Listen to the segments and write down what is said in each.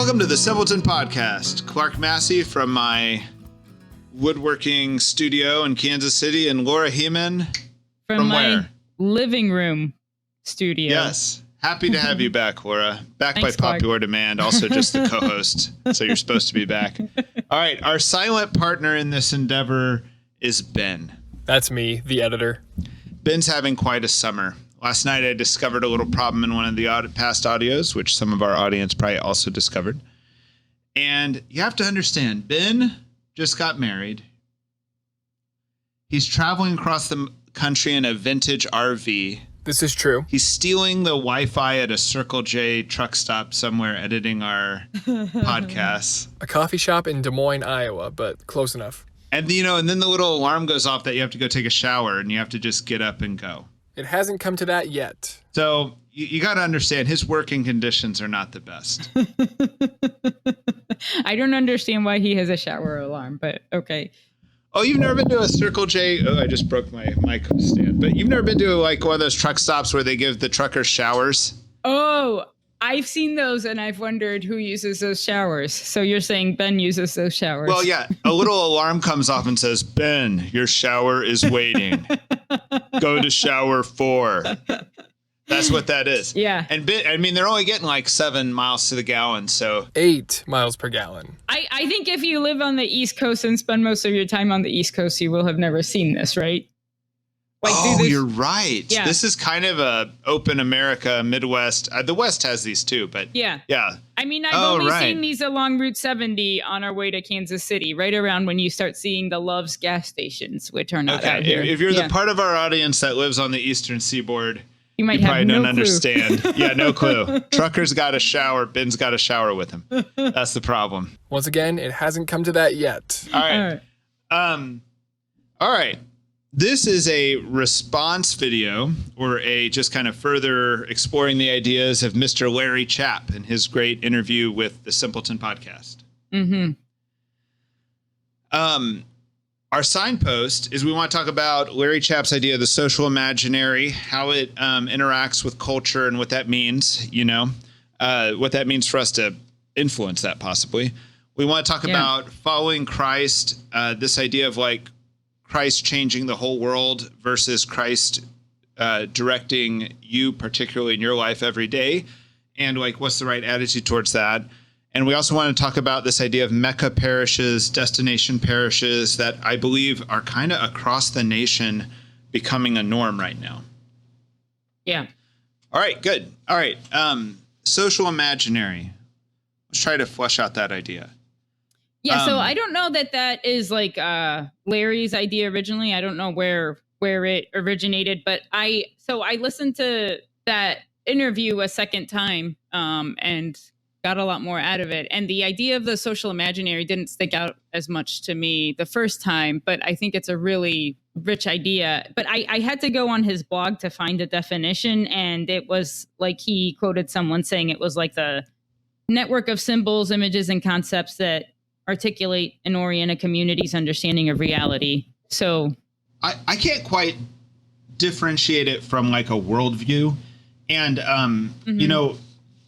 Welcome to the Simpleton Podcast. Clark Massey from my woodworking studio in Kansas City, and Laura Heeman from my where? Living room studio. Yes. Happy to have you back, Laura. Back Thanks, by popular demand, also just the co-host, so you're supposed to be back. All right, our silent partner in this endeavor is Ben. That's me, the editor. Ben's having quite a summer. Last night I discovered a little problem in one of the past audios, which some of our audience probably also discovered. And you have to understand, Ben just got married. He's traveling across the country in a vintage RV. This is true. He's stealing the Wi-Fi at a Circle J truck stop somewhere editing our podcasts. A coffee shop in Des Moines, Iowa, but close enough. And, and then the little alarm goes off that you have to go take a shower and you have to just get up and go. It hasn't come to that yet. So you got to understand his working conditions are not the best. I don't understand why he has a shower alarm, but okay. Oh, you've never been to a Circle J? Oh, I just broke my mic stand. But you've never been to like one of those truck stops where they give the truckers showers? Oh, I've seen those and I've wondered who uses those showers. So you're saying Ben uses those showers? Well, yeah. A little alarm comes off and says, Ben, your shower is waiting. Go to shower 4. That's what that is. Yeah. And they're only getting like 7 miles to the gallon. So 8 miles per gallon. I think if you live on the East Coast and spend most of your time on the East Coast, you will have never seen this, right? You're right. Yeah. This is kind of a open America, Midwest. The West has these too, but yeah. I mean, I've only seen these along Route 70 on our way to Kansas City, right around when you start seeing the Love's gas stations, which are not out here. If you're the part of our audience that lives on the Eastern Seaboard, you probably no don't clue. Understand. Yeah, no clue. Trucker's got a shower. Ben's got a shower with him. That's the problem. Once again, it hasn't come to that yet. All right. All right. This is a response video, or a just kind of further exploring the ideas of Mr. Larry Chapp and his great interview with the Simpleton Podcast. Mm-hmm. Our signpost is we want to talk about Larry Chapp's idea of the social imaginary, how it interacts with culture and what that means, what that means for us to influence that possibly. We want to talk about following Christ, this idea of like Christ changing the whole world versus Christ directing you, particularly in your life every day, and like what's the right attitude towards that. And we also want to talk about this idea of Mecca parishes, destination parishes that I believe are kind of across the nation becoming a norm right now. Yeah. All right, good. All right. Social imaginary. Let's try to flesh out that idea. Yeah, so I don't know that is like Larry's idea originally. I don't know where it originated, but I listened to that interview a second time and got a lot more out of it. And the idea of the social imaginary didn't stick out as much to me the first time, but I think it's a really rich idea. But I had to go on his blog to find a definition, and it was like he quoted someone saying it was like the network of symbols, images, and concepts that articulate and orient a community's understanding of reality. So I can't quite differentiate it from like a worldview. And,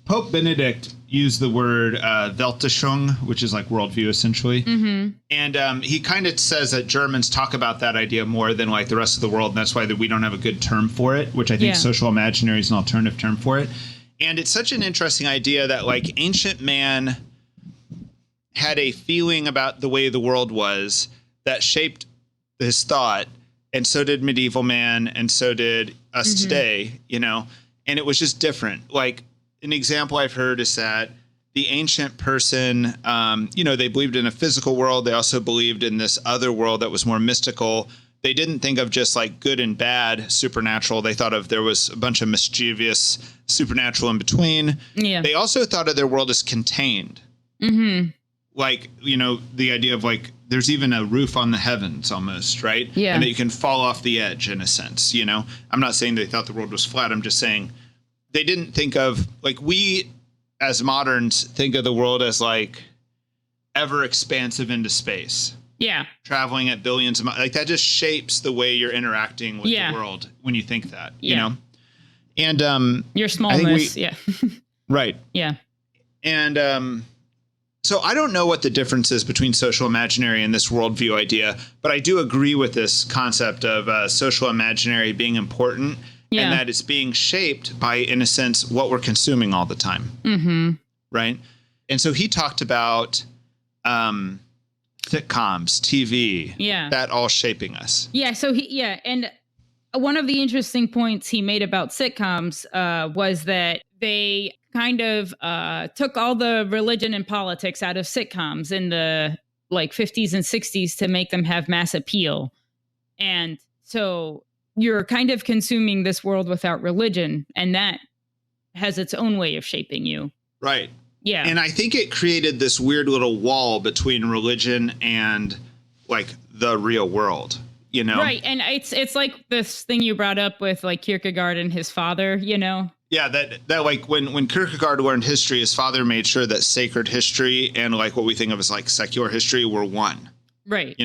Pope Benedict used the word Weltanschauung, which is like worldview, essentially. Mm-hmm. And he kind of says that Germans talk about that idea more than like the rest of the world. And that's why we don't have a good term for it, which I think social imaginary is an alternative term for it. And it's such an interesting idea that like ancient man had a feeling about the way the world was that shaped his thought, and so did medieval man, and so did us today, and it was just different. Like an example I've heard is that the ancient person, they believed in a physical world. They also believed in this other world that was more mystical. They didn't think of just like good and bad supernatural. They thought of there was a bunch of mischievous supernatural in between. Yeah. They also thought of their world as contained. Mm-hmm. Like, the idea of like, there's even a roof on the heavens almost, right? Yeah. And that you can fall off the edge in a sense, I'm not saying they thought the world was flat. I'm just saying they didn't think of, like, we as moderns think of the world as like ever expansive into space. Yeah. Traveling at billions of miles. Like that just shapes the way you're interacting with the world when you think that, you know? And your smallness. right. Yeah. And So I don't know what the difference is between social imaginary and this worldview idea, but I do agree with this concept of social imaginary being important and that it's being shaped by, in a sense, what we're consuming all the time. Mm-hmm. Right. And so he talked about sitcoms, TV, that all shaping us. Yeah. So and one of the interesting points he made about sitcoms was that they kind of took all the religion and politics out of sitcoms in the 50s and 60s to make them have mass appeal. And so you're kind of consuming this world without religion, and that has its own way of shaping you. Right. Yeah. And I think it created this weird little wall between religion and the real world, Right. And it's like this thing you brought up with Kierkegaard and his father, Yeah, that when Kierkegaard learned history, his father made sure that sacred history and what we think of as secular history were one. Right.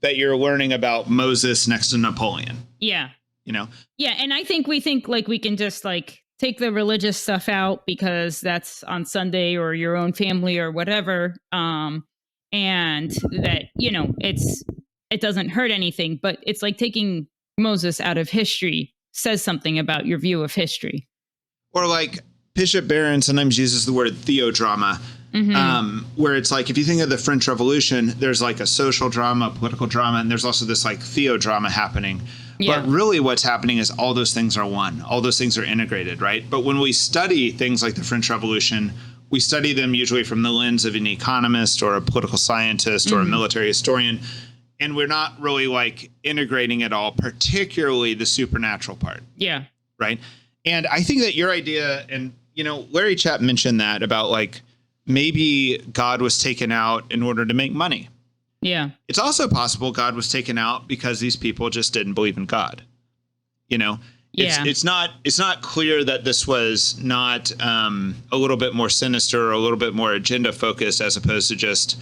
That you're learning about Moses next to Napoleon. Yeah. Yeah, and I think we can just take the religious stuff out because that's on Sunday or your own family or whatever. And that, it doesn't hurt anything, but it's like taking Moses out of history says something about your view of history. Or Bishop Barron sometimes uses the word theodrama, where it's if you think of the French Revolution, there's a social drama, a political drama, and there's also this theodrama happening. Yeah. But really what's happening is all those things are one. All those things are integrated, right? But when we study things like the French Revolution, we study them usually from the lens of an economist or a political scientist or a military historian. And we're not really integrating it all, particularly the supernatural part. Yeah. Right. And I think that your idea, and, Larry Chapp mentioned that about maybe God was taken out in order to make money. Yeah. It's also possible God was taken out because these people just didn't believe in God. It's not clear that this was not a little bit more sinister or a little bit more agenda focused as opposed to just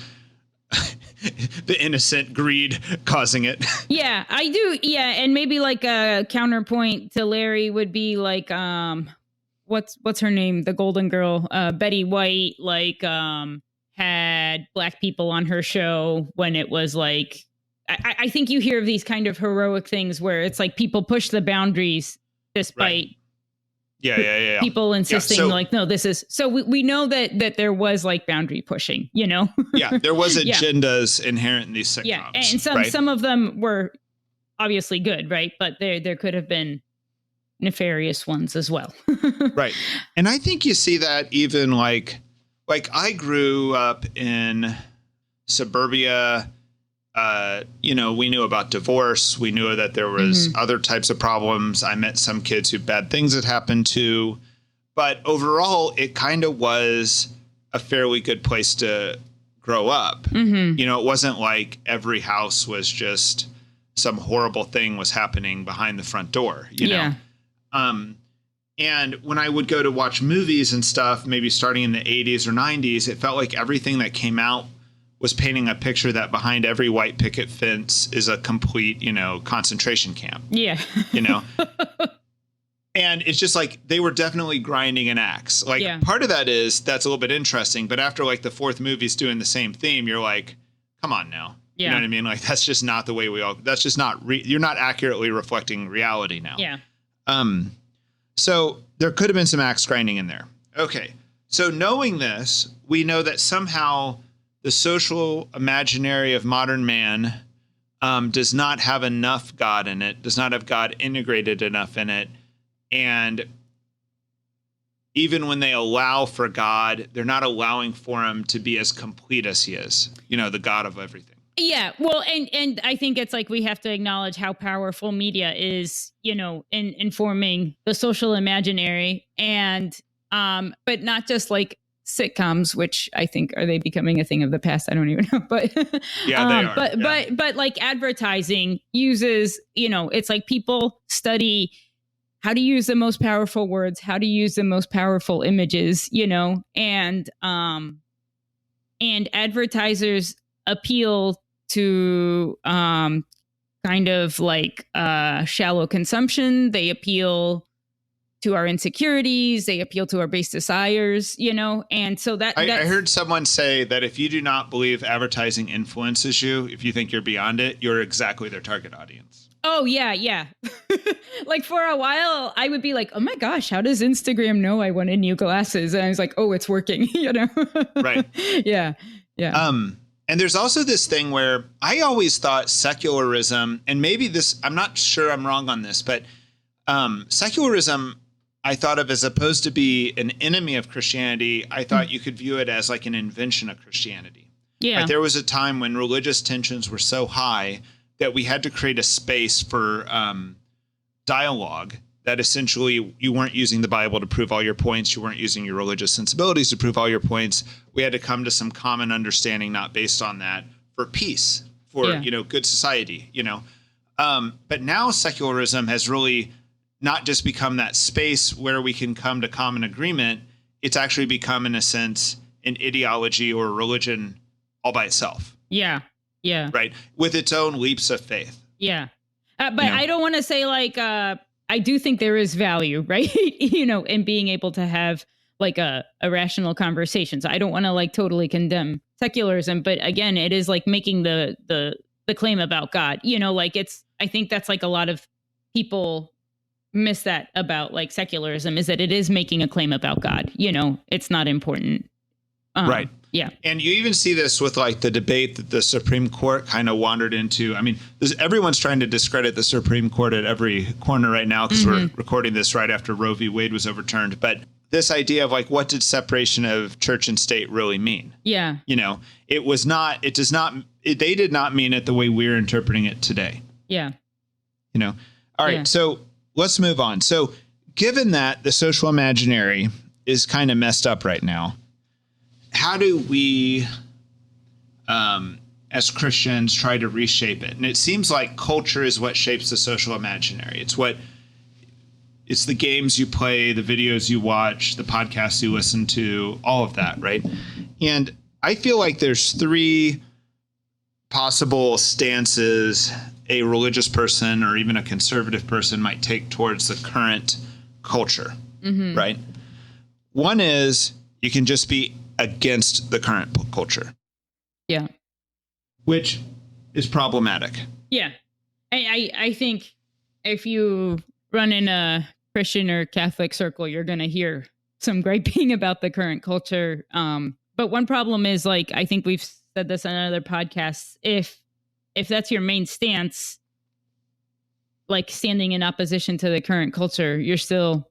the innocent greed causing it. Yeah, I do. Yeah. And maybe a counterpoint to Larry would be what's her name? The Golden Girl, Betty White, had black people on her show when it was I think you hear of these kind of heroic things where it's people push the boundaries despite people insisting no, this is so we know that there was boundary pushing, Yeah, there was agendas inherent in these sitcoms. Yeah, and some of them were obviously good, right? But there could have been nefarious ones as well. Right. And I think you see that even I grew up in suburbia. We knew about divorce. We knew that there was other types of problems. I met some kids who bad things had happened to. But overall, it kind of was a fairly good place to grow up. Mm-hmm. It wasn't like every house was just some horrible thing was happening behind the front door, you know? And when I would go to watch movies and stuff, maybe starting in the 80s or 90s, it felt like everything that came out was painting a picture that behind every white picket fence is a complete, concentration camp. Yeah. And it's just they were definitely grinding an axe. Part of that is that's a little bit interesting. But after the fourth movie's doing the same theme, you're come on now. Yeah. You know what I mean? That's just not the way that's just not, you're not accurately reflecting reality now. Yeah. So there could have been some axe grinding in there. Okay. So knowing this, we know that somehow the social imaginary of modern man does not have enough God in it, does not have God integrated enough in it. And even when they allow for God, they're not allowing for him to be as complete as he is, the God of everything. Yeah, well, and I think it's we have to acknowledge how powerful media is, in informing the social imaginary, and but not just sitcoms, which I think are they becoming a thing of the past? I don't even know, but yeah, they are. But advertising uses, it's people study how to use the most powerful words, how to use the most powerful images, and advertisers appeal to kind of shallow consumption. They appeal to our insecurities. They appeal to our base desires, and so I heard someone say that if you do not believe advertising influences you, if you think you're beyond it, you're exactly their target audience. Oh, yeah. Like for a while, I would be like, oh my gosh, how does Instagram know I wanted new glasses? And I was like, oh, it's working, Right. Yeah. And there's also this thing where I always thought secularism, and maybe this, I'm not sure I'm wrong on this, but secularism, I thought of as opposed to be an enemy of Christianity, I thought you could view it as like an invention of Christianity. Yeah. Like there was a time when religious tensions were so high that we had to create a space for dialogue, that essentially you weren't using the Bible to prove all your points. You weren't using your religious sensibilities to prove all your points. We had to come to some common understanding, not based on that, for peace, for, good society, But now secularism has really not just become that space where we can come to common agreement. It's actually become, in a sense, an ideology or a religion all by itself. Yeah. Right. With its own leaps of faith. Yeah. But I don't want to say like, I do think there is value, right? In being able to have like a rational conversation. So I don't want to like totally condemn secularism, but again, it is like making the claim about God, I think that's like a lot of people miss that about like secularism, is that it is making a claim about God. It's not important. Right. Yeah. And you even see this with like the debate that the Supreme Court kind of wandered into. I mean, everyone's trying to discredit the Supreme Court at every corner right now because we're recording this right after Roe v. Wade was overturned. But this idea of like, what did separation of church and state really mean? Yeah. They did not mean it the way we're interpreting it today. Yeah. All right. So let's move on. So given that the social imaginary is kind of messed up right now, how do we, as Christians, try to reshape it? And it seems like culture is what shapes the social imaginary. It's the games you play, the videos you watch, the podcasts you listen to, all of that, right? And I feel like there's three possible stances a religious person or even a conservative person might take towards the current culture, right? One is you can just be against the current culture. Yeah. Which is problematic. Yeah. I think if you run in a Christian or Catholic circle, you're going to hear some griping about the current culture. But one problem is, like, I think we've said this on other podcasts, if that's your main stance, like standing in opposition to the current culture, you're still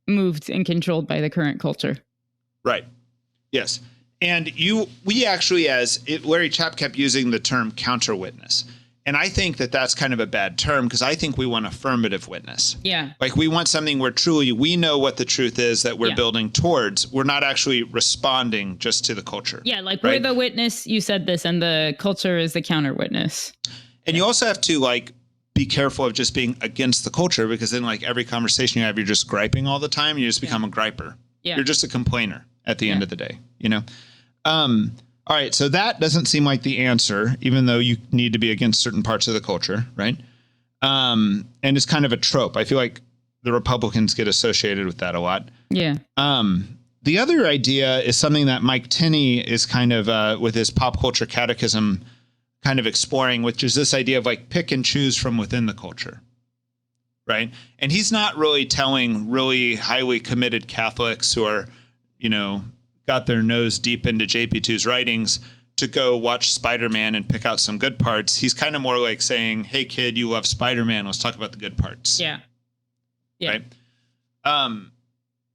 moved and controlled by the current culture. Right. Yes. And we actually, Larry Chapp kept using the term counter witness. And I think that that's kind of a bad term because I think we want affirmative witness. Yeah. Like we want something where truly we know what the truth is that we're building towards. We're not actually responding just to the culture. Yeah. Like we're the witness, you said this, and the culture is the counter witness. And you also have to like be careful of just being against the culture, because then like every conversation you have, you're just griping all the time. You just become a griper. Yeah. You're just a complainer at the end of the day, All right. So that doesn't seem like the answer, even though you need to be against certain parts of the culture. Right. And it's kind of a trope. I feel like the Republicans get associated with that a lot. Yeah. The other idea is something that Mike Tenney is kind of with his pop culture catechism kind of exploring, which is this idea of like pick and choose from within the culture. Right. And he's not really telling really highly committed Catholics who are, got their nose deep into JP2's writings to go watch Spider-Man and pick out some good parts. He's kind of more like saying, hey, kid, you love Spider-Man. Let's talk about the good parts. Yeah. Yeah. Right.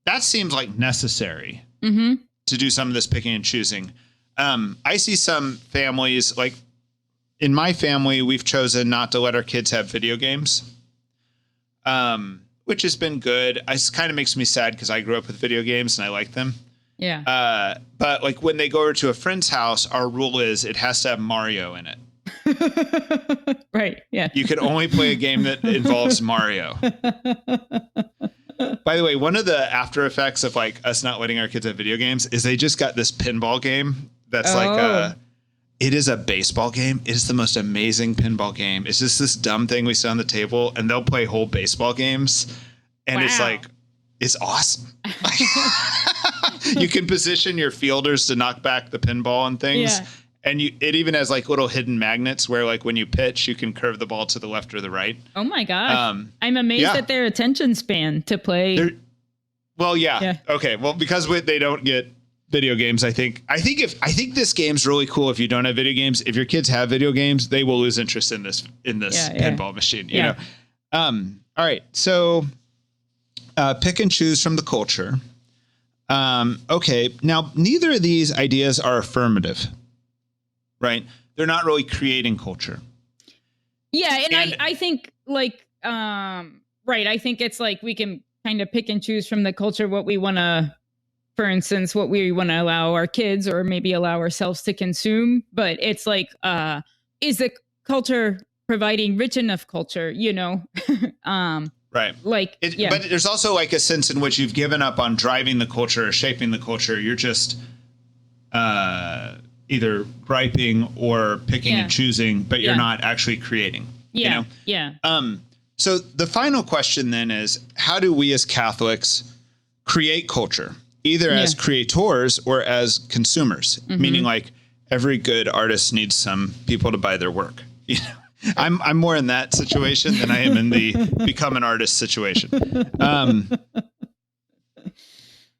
That seems like necessary to do some of this picking and choosing. I see some families, like in my family, we've chosen not to let our kids have video games, which has been good. It kind of makes me sad because I grew up with video games and I like them. Yeah. But like when they go over to a friend's house, our rule is it has to have Mario in it. Right. Yeah. You can only play a game that involves Mario. By the way, one of the after effects of like us not letting our kids have video games is they just got this pinball game that's it is a baseball game. It is the most amazing pinball game. It's just this dumb thing we sit on the table and they'll play whole baseball games. And it's like is awesome. You can position your fielders to knock back the pinball and things. Yeah. And it even has like little hidden magnets where like when you pitch, you can curve the ball to the left or the right. Oh my gosh. I'm amazed at their attention span to play. Well, yeah. Okay. Well, because they don't get video games, I think this game's really cool if you don't have video games. If your kids have video games, they will lose interest in this pinball machine, you know? All right. So pick and choose from the culture. Okay. Now, neither of these ideas are affirmative, right? They're not really creating culture. Yeah. And I think like, right. I think it's like we can kind of pick and choose from the culture what we want to, for instance, what we want to allow our kids or maybe allow ourselves to consume. But it's like, is the culture providing rich enough culture, you know? Right. Like, But there's also like a sense in which you've given up on driving the culture or shaping the culture. You're just either griping or picking and choosing, but you're not actually creating. Yeah. You know? Yeah. So the final question then is, how do we as Catholics create culture, either as creators or as consumers? Mm-hmm. Meaning like every good artist needs some people to buy their work. You know, I'm more in that situation than I am in the become an artist situation.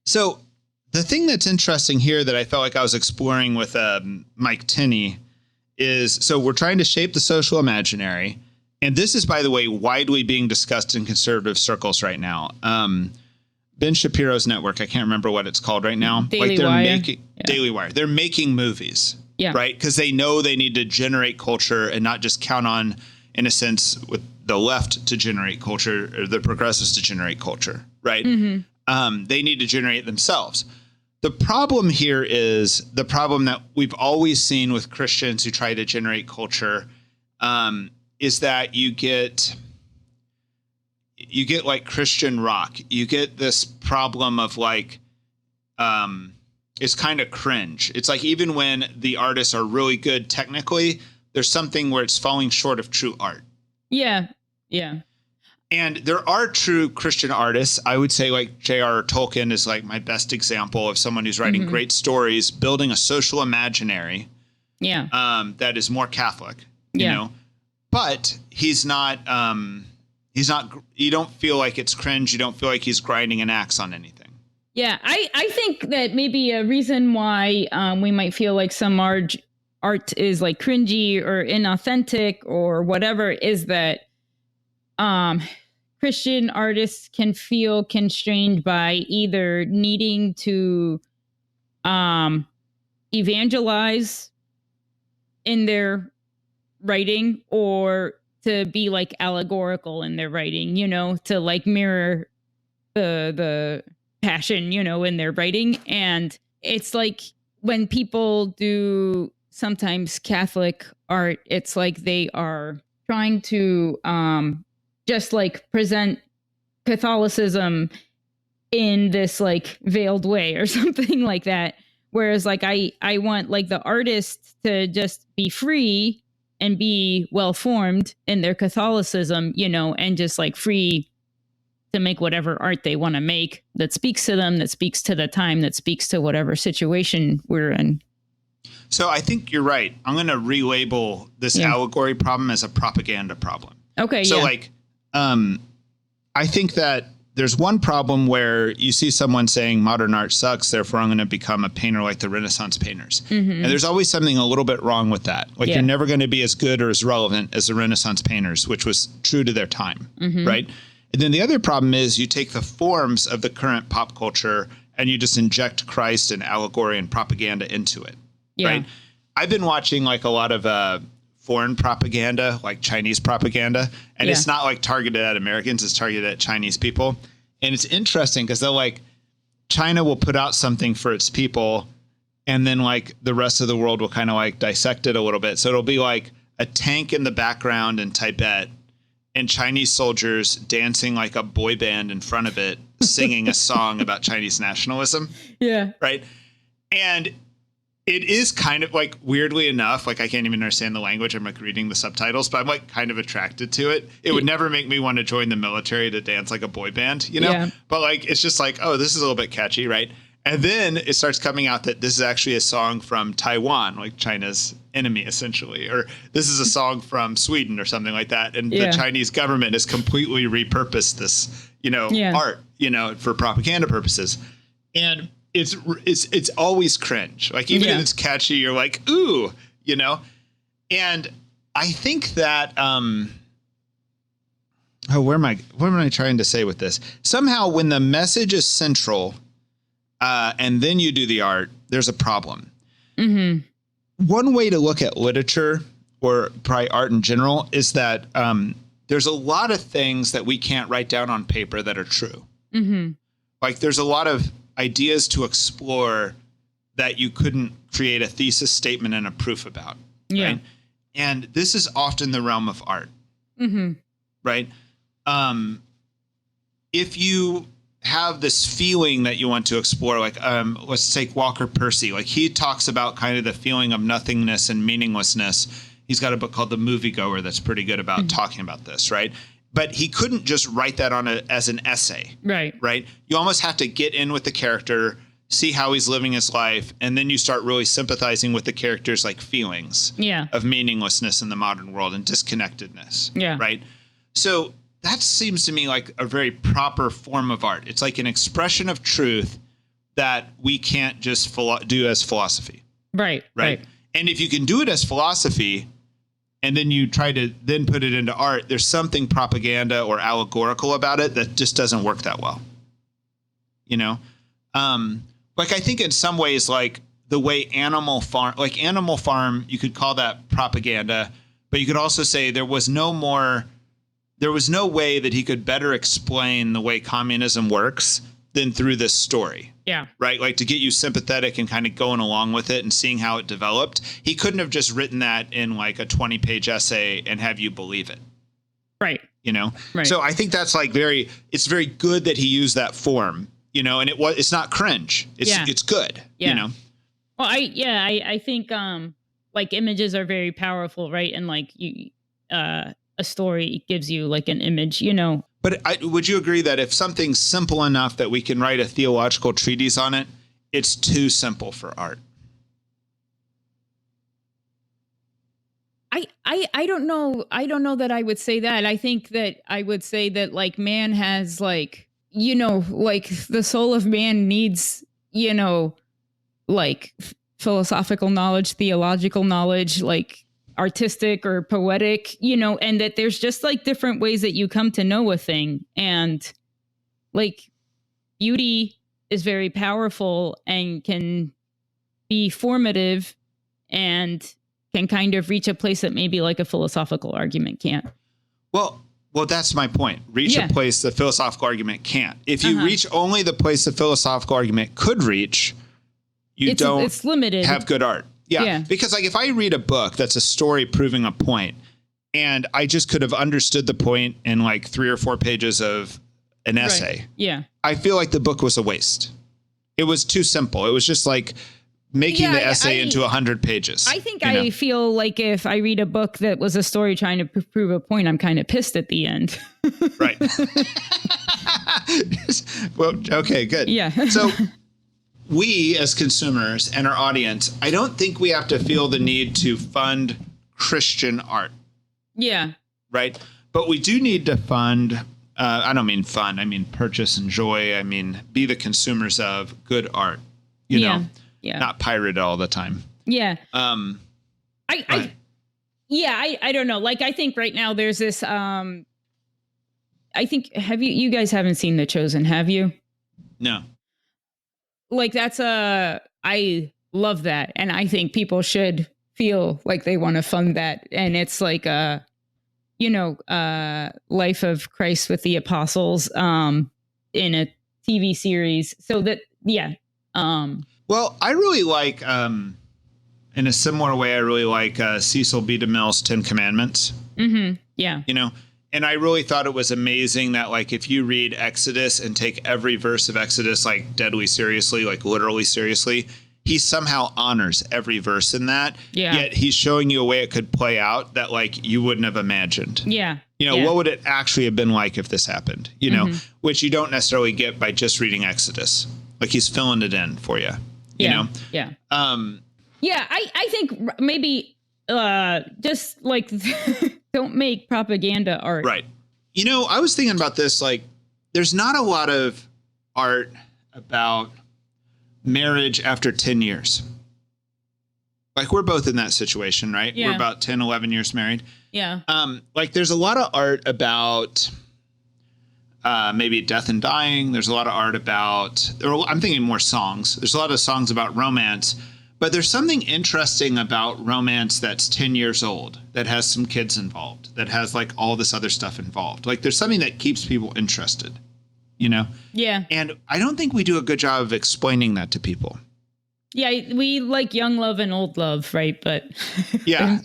So the thing that's interesting here that I felt like I was exploring with Mike Tinney is, so we're trying to shape the social imaginary. And this is, by the way, widely being discussed in conservative circles right now. Ben Shapiro's network, I can't remember what it's called right now. Daily Wire. Daily Wire. They're making movies, right? Because they know they need to generate culture and not just count on, in a sense, with the left to generate culture or the progressives to generate culture, right? Mm-hmm. They need to generate it themselves. The problem here is the problem that we've always seen with Christians who try to generate culture, is that you get like Christian rock. You get this problem of like, it's kind of cringe. It's like, even when the artists are really good technically, there's something where it's falling short of true art. Yeah. Yeah. And there are true Christian artists. I would say like J.R.R. Tolkien is like my best example of someone who's writing great stories, building a social imaginary. Yeah. That is more Catholic, you know. But he's not, you don't feel like it's cringe. You don't feel like he's grinding an axe on anything. Yeah, I think that maybe a reason why we might feel like some art is like cringy or inauthentic or whatever is that Christian artists can feel constrained by either needing to evangelize in their writing or to be like allegorical in their writing, you know, to like mirror the passion, you know, in their writing. And it's like when people do sometimes Catholic art, it's like they are trying to just like present Catholicism in this like veiled way or something like that. Whereas like I want like the artist to just be free and be well-formed in their Catholicism, you know, and just like free to make whatever art they want to make that speaks to them, that speaks to the time, that speaks to whatever situation we're in. So I think you're right. I'm going to relabel this allegory problem as a propaganda problem. Okay. So like, I think that there's one problem where you see someone saying modern art sucks, therefore I'm going to become a painter like the Renaissance painters. Mm-hmm. And there's always something a little bit wrong with that. Like you're never going to be as good or as relevant as the Renaissance painters, which was true to their time, right? And then the other problem is you take the forms of the current pop culture and you just inject Christ and allegory and propaganda into it, right? I've been watching like a lot of foreign propaganda, like Chinese propaganda. And it's not like targeted at Americans, it's targeted at Chinese people. And it's interesting because they'll like, China will put out something for its people and then like the rest of the world will kind of like dissect it a little bit. So it'll be like a tank in the background in Tibet and Chinese soldiers dancing like a boy band in front of it, singing a song about Chinese nationalism. Yeah. Right. And It is kind of like, weirdly enough, like I can't even understand the language. I'm like reading the subtitles, but I'm like kind of attracted to it. It would never make me want to join the military to dance like a boy band, you know? Yeah. But like, it's just like, oh, this is a little bit catchy, right? And then it starts coming out that this is actually a song from Taiwan, like China's enemy, essentially. Or this is a song from Sweden or something like that. And the Chinese government has completely repurposed this, art, for propaganda purposes. And it's always cringe. Like, even if it's catchy, you're like, ooh, And I think that, what am I trying to say with this? Somehow when the message is central, and then you do the art, there's a problem. Mm-hmm. One way to look at literature, or probably art in general, is that there's a lot of things that we can't write down on paper that are true. Mm-hmm. Like, there's a lot of ideas to explore that you couldn't create a thesis statement and a proof about. Yeah. Right? And this is often the realm of art. Mm-hmm. Right? If you have this feeling that you want to explore, like, let's take Walker Percy. Like, he talks about kind of the feeling of nothingness and meaninglessness. He's got a book called The Moviegoer that's pretty good about talking about this, right? But he couldn't just write that as an essay. Right. Right? You almost have to get in with the character, see how he's living his life, and then you start really sympathizing with the character's like feelings of meaninglessness in the modern world and disconnectedness. Yeah. Right? So that seems to me like a very proper form of art. It's like an expression of truth that we can't just do as philosophy. Right. And if you can do it as philosophy, and then you try to then put it into art, there's something propaganda or allegorical about it that just doesn't work that well. Like, I think in some ways, like the way Animal Farm, you could call that propaganda, but you could also say there was no way that he could better explain the way communism works than through this story. Yeah. Right? Like, to get you sympathetic and kind of going along with it and seeing how it developed. He couldn't have just written that in like a 20-page essay and have you believe it. Right. Right. So I think that's like it's very good that he used that form, and it's not cringe. It's good, Well, I think like images are very powerful, right? And like a story gives you like an image, But would you agree that if something's simple enough that we can write a theological treatise on it, it's too simple for art? I don't know. I don't know that I would say that. I think that I would say that like man has like, like the soul of man needs, like philosophical knowledge, theological knowledge, like artistic or poetic, and that there's just like different ways that you come to know a thing. And like beauty is very powerful and can be formative and can kind of reach a place that maybe like a philosophical argument can't. Well, that's my point. Reach a place the philosophical argument can't. If you reach only the place the philosophical argument could reach, it's limited. Have good art. Yeah. Because like if I read a book that's a story proving a point and I just could have understood the point in like 3 or 4 pages of an essay. Right. Yeah. I feel like the book was a waste. It was too simple. It was just like making the essay into 100 pages. I think I feel like if I read a book that was a story trying to prove a point, I'm kind of pissed at the end. Right. Well, okay, good. Yeah. So we as consumers and our audience, I don't think we have to feel the need to fund Christian art. Yeah. Right. But we do need to fund, I don't mean fund, I mean purchase, enjoy, I mean be the consumers of good art, you know, not pirate it all the time. Yeah. I don't know. Like, I think right now there's this, I think, you guys haven't seen The Chosen, have you? No. Like that's I love that. And I think people should feel like they want to fund that. And it's like life of Christ with the apostles, in a TV series. So that, well, I really like, in a similar way, I really like Cecil B. DeMille's 10 Commandments. Mm-hmm. Yeah. And I really thought it was amazing that, like, if you read Exodus and take every verse of Exodus, like, deadly seriously, like, literally seriously, he somehow honors every verse in that. Yeah. Yet he's showing you a way it could play out that like you wouldn't have imagined. Yeah. What would it actually have been like if this happened? Which you don't necessarily get by just reading Exodus. Like he's filling it in for you. You know? Yeah. I think maybe just like don't make propaganda art. Right. I was thinking about this, like there's not a lot of art about marriage after 10 years. Like we're both in that situation, right? Yeah. We're about 10, 11 years married. Yeah. Like there's a lot of art about maybe death and dying. There's a lot of art about, I'm thinking more songs. There's a lot of songs about romance, but there's something interesting about romance that's 10 years old, that has some kids involved, that has like all this other stuff involved. Like there's something that keeps people interested, Yeah. And I don't think we do a good job of explaining that to people. Yeah, we like young love and old love, right? But yeah,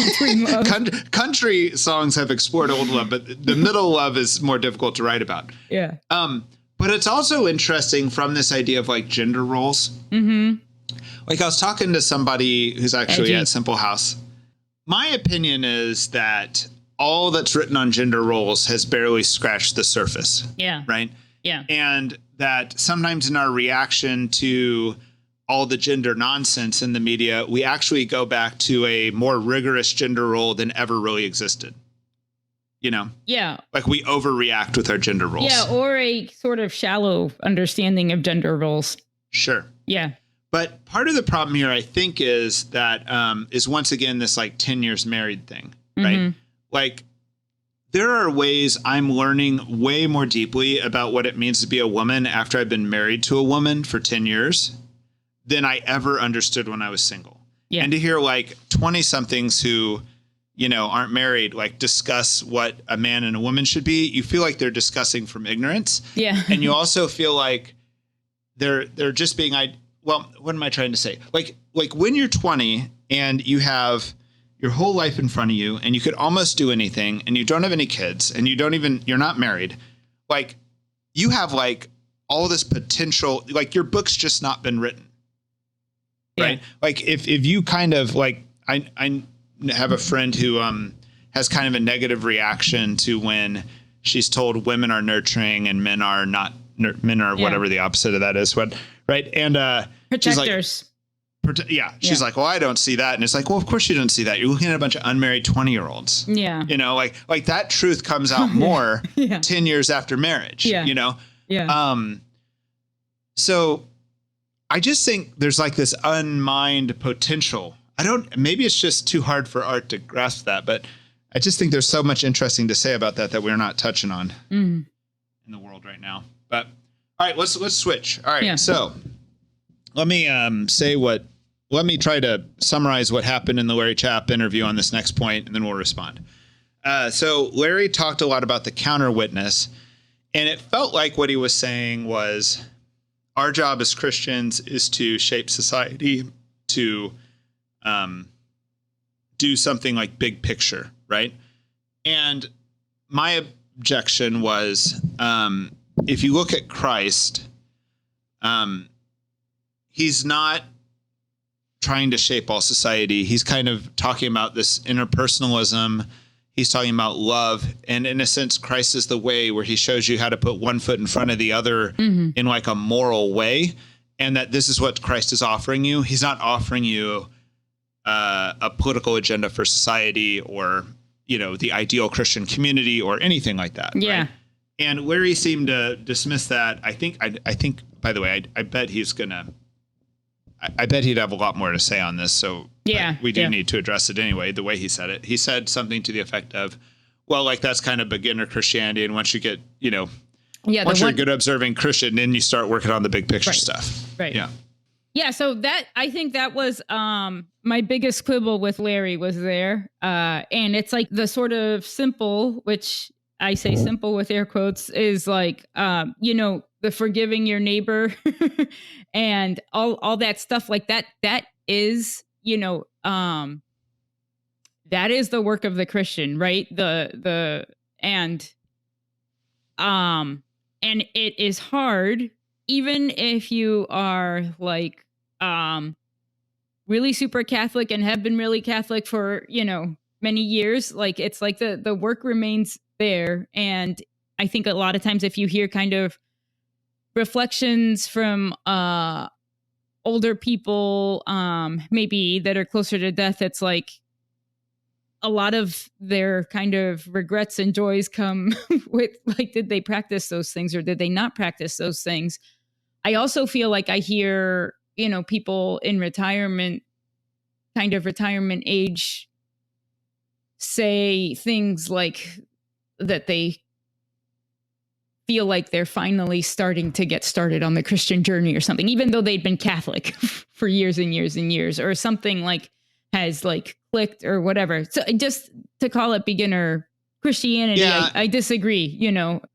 between love. Country songs have explored old love, but the middle love is more difficult to write about. Yeah. But it's also interesting from this idea of like gender roles. Mm-hmm. Like I was talking to somebody who's actually at Simple House. My opinion is that all that's written on gender roles has barely scratched the surface. Yeah. Right. Yeah. And that sometimes in our reaction to all the gender nonsense in the media, we actually go back to a more rigorous gender role than ever really existed. Yeah. Like we overreact with our gender roles. Yeah. Or a sort of shallow understanding of gender roles. Sure. Yeah. But part of the problem here, I think, is that is once again this like 10 years married thing, right? Mm-hmm. Like there are ways I'm learning way more deeply about what it means to be a woman after I've been married to a woman for 10 years than I ever understood when I was single. Yeah. And to hear like 20 somethings who, aren't married, like discuss what a man and a woman should be, you feel like they're discussing from ignorance. Yeah. And you also feel like they're just being, what am I trying to say? Like when you're 20 and you have your whole life in front of you and you could almost do anything and you don't have any kids and you're not married, like you have like all this potential, like your book's just not been written. Right. Yeah. Like if you kind of like, I have a friend who has kind of a negative reaction to when she's told women are nurturing and men are not, men are whatever the opposite of that is. Right. And protectors. She's like, well, I don't see that. And it's like, well, of course you don't see that. You're looking at a bunch of unmarried 20-year-olds. Yeah. Like that truth comes out more 10 years after marriage, Yeah. So I just think there's like this unmined potential. Maybe it's just too hard for art to grasp that, but I just think there's so much interesting to say about that we're not touching on in the world right now. But all right, let's switch. All right. Yeah. So let me let me try to summarize what happened in the Larry Chapp interview on this next point, and then we'll respond. So Larry talked a lot about the counter witness, and it felt like what he was saying was our job as Christians is to shape society, to do something like big picture, right? And my objection was, if you look at Christ, he's not trying to shape all society. He's kind of talking about this interpersonalism. He's talking about love. And in a sense, Christ is the way where he shows you how to put one foot in front of the other in like a moral way. And that this is what Christ is offering you. He's not offering you a political agenda for society or, the ideal Christian community or anything like that. Yeah. Right? And Larry seemed to dismiss that. I think, by the way, I bet he's I bet he'd have a lot more to say on this. So we do need to address it anyway, the way he said it. He said something to the effect of, well, like that's kind of beginner Christianity. And once you get, once you're a good observing Christian, then you start working on the big picture stuff. Right. Yeah. Yeah. So I think that was my biggest quibble with Larry was there. And it's like the sort of simple, which I say simple with air quotes, is like, the forgiving your neighbor and all that stuff like that. That is, that is the work of the Christian, right? And it is hard, even if you are like really super Catholic and have been really Catholic for, many years. Like, it's like the work remains there. And I think a lot of times if you hear kind of reflections from older people, maybe that are closer to death, it's like a lot of their kind of regrets and joys come with, like, did they practice those things or did they not practice those things? I also feel like I hear, people in retirement age say things like that they feel like they're finally starting to get started on the Christian journey or something, even though they'd been Catholic for years and years and years, or something like has like clicked or whatever. So just to call it beginner Christianity, I disagree,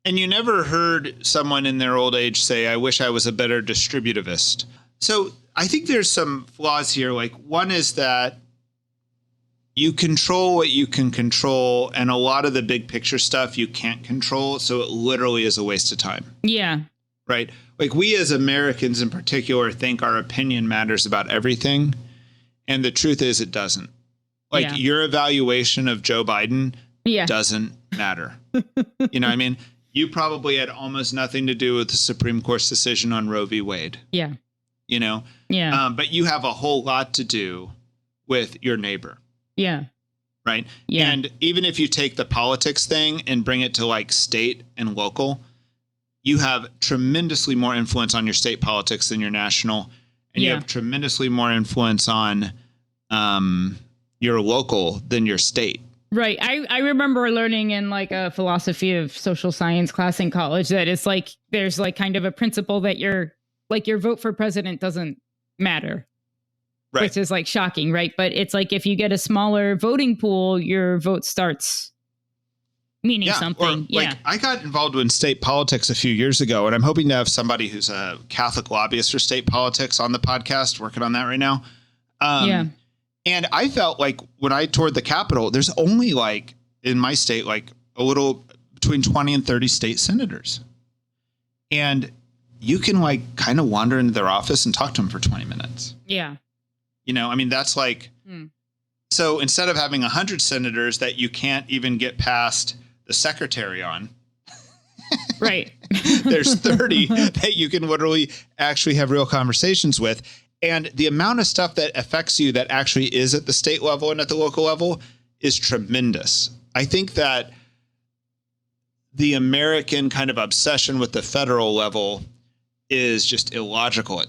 And you never heard someone in their old age say, I wish I was a better distributivist. So I think there's some flaws here. Like, one is that you control what you can control, and a lot of the big picture stuff you can't control. So it literally is a waste of time. Yeah. Right. Like, we as Americans in particular think our opinion matters about everything. And the truth is it doesn't. Like, your evaluation of Joe Biden doesn't matter. You know what I mean? You probably had almost nothing to do with the Supreme Court's decision on Roe v. Wade. Yeah. But you have a whole lot to do with your neighbor. Yeah. Right. Yeah. And even if you take the politics thing and bring it to like state and local, you have tremendously more influence on your state politics than your national. And you have tremendously more influence on your local than your state. Right. I remember learning in like a philosophy of social science class in college that it's like there's like kind of a principle that your vote for president doesn't matter. Right. Which is like shocking, right? But it's like if you get a smaller voting pool, your vote starts meaning something. I got involved in state politics a few years ago, and I'm hoping to have somebody who's a Catholic lobbyist for state politics on the podcast, working on that right now. And I felt like when I toured the Capitol, there's only like in my state, like a little between 20 and 30 state senators. And you can like kind of wander into their office and talk to them for 20 minutes. Yeah. That's like, so instead of having 100 senators that you can't even get past the secretary on, right? There's 30 that you can literally actually have real conversations with. And the amount of stuff that affects you that actually is at the state level and at the local level is tremendous. I think that the American kind of obsession with the federal level is just illogical at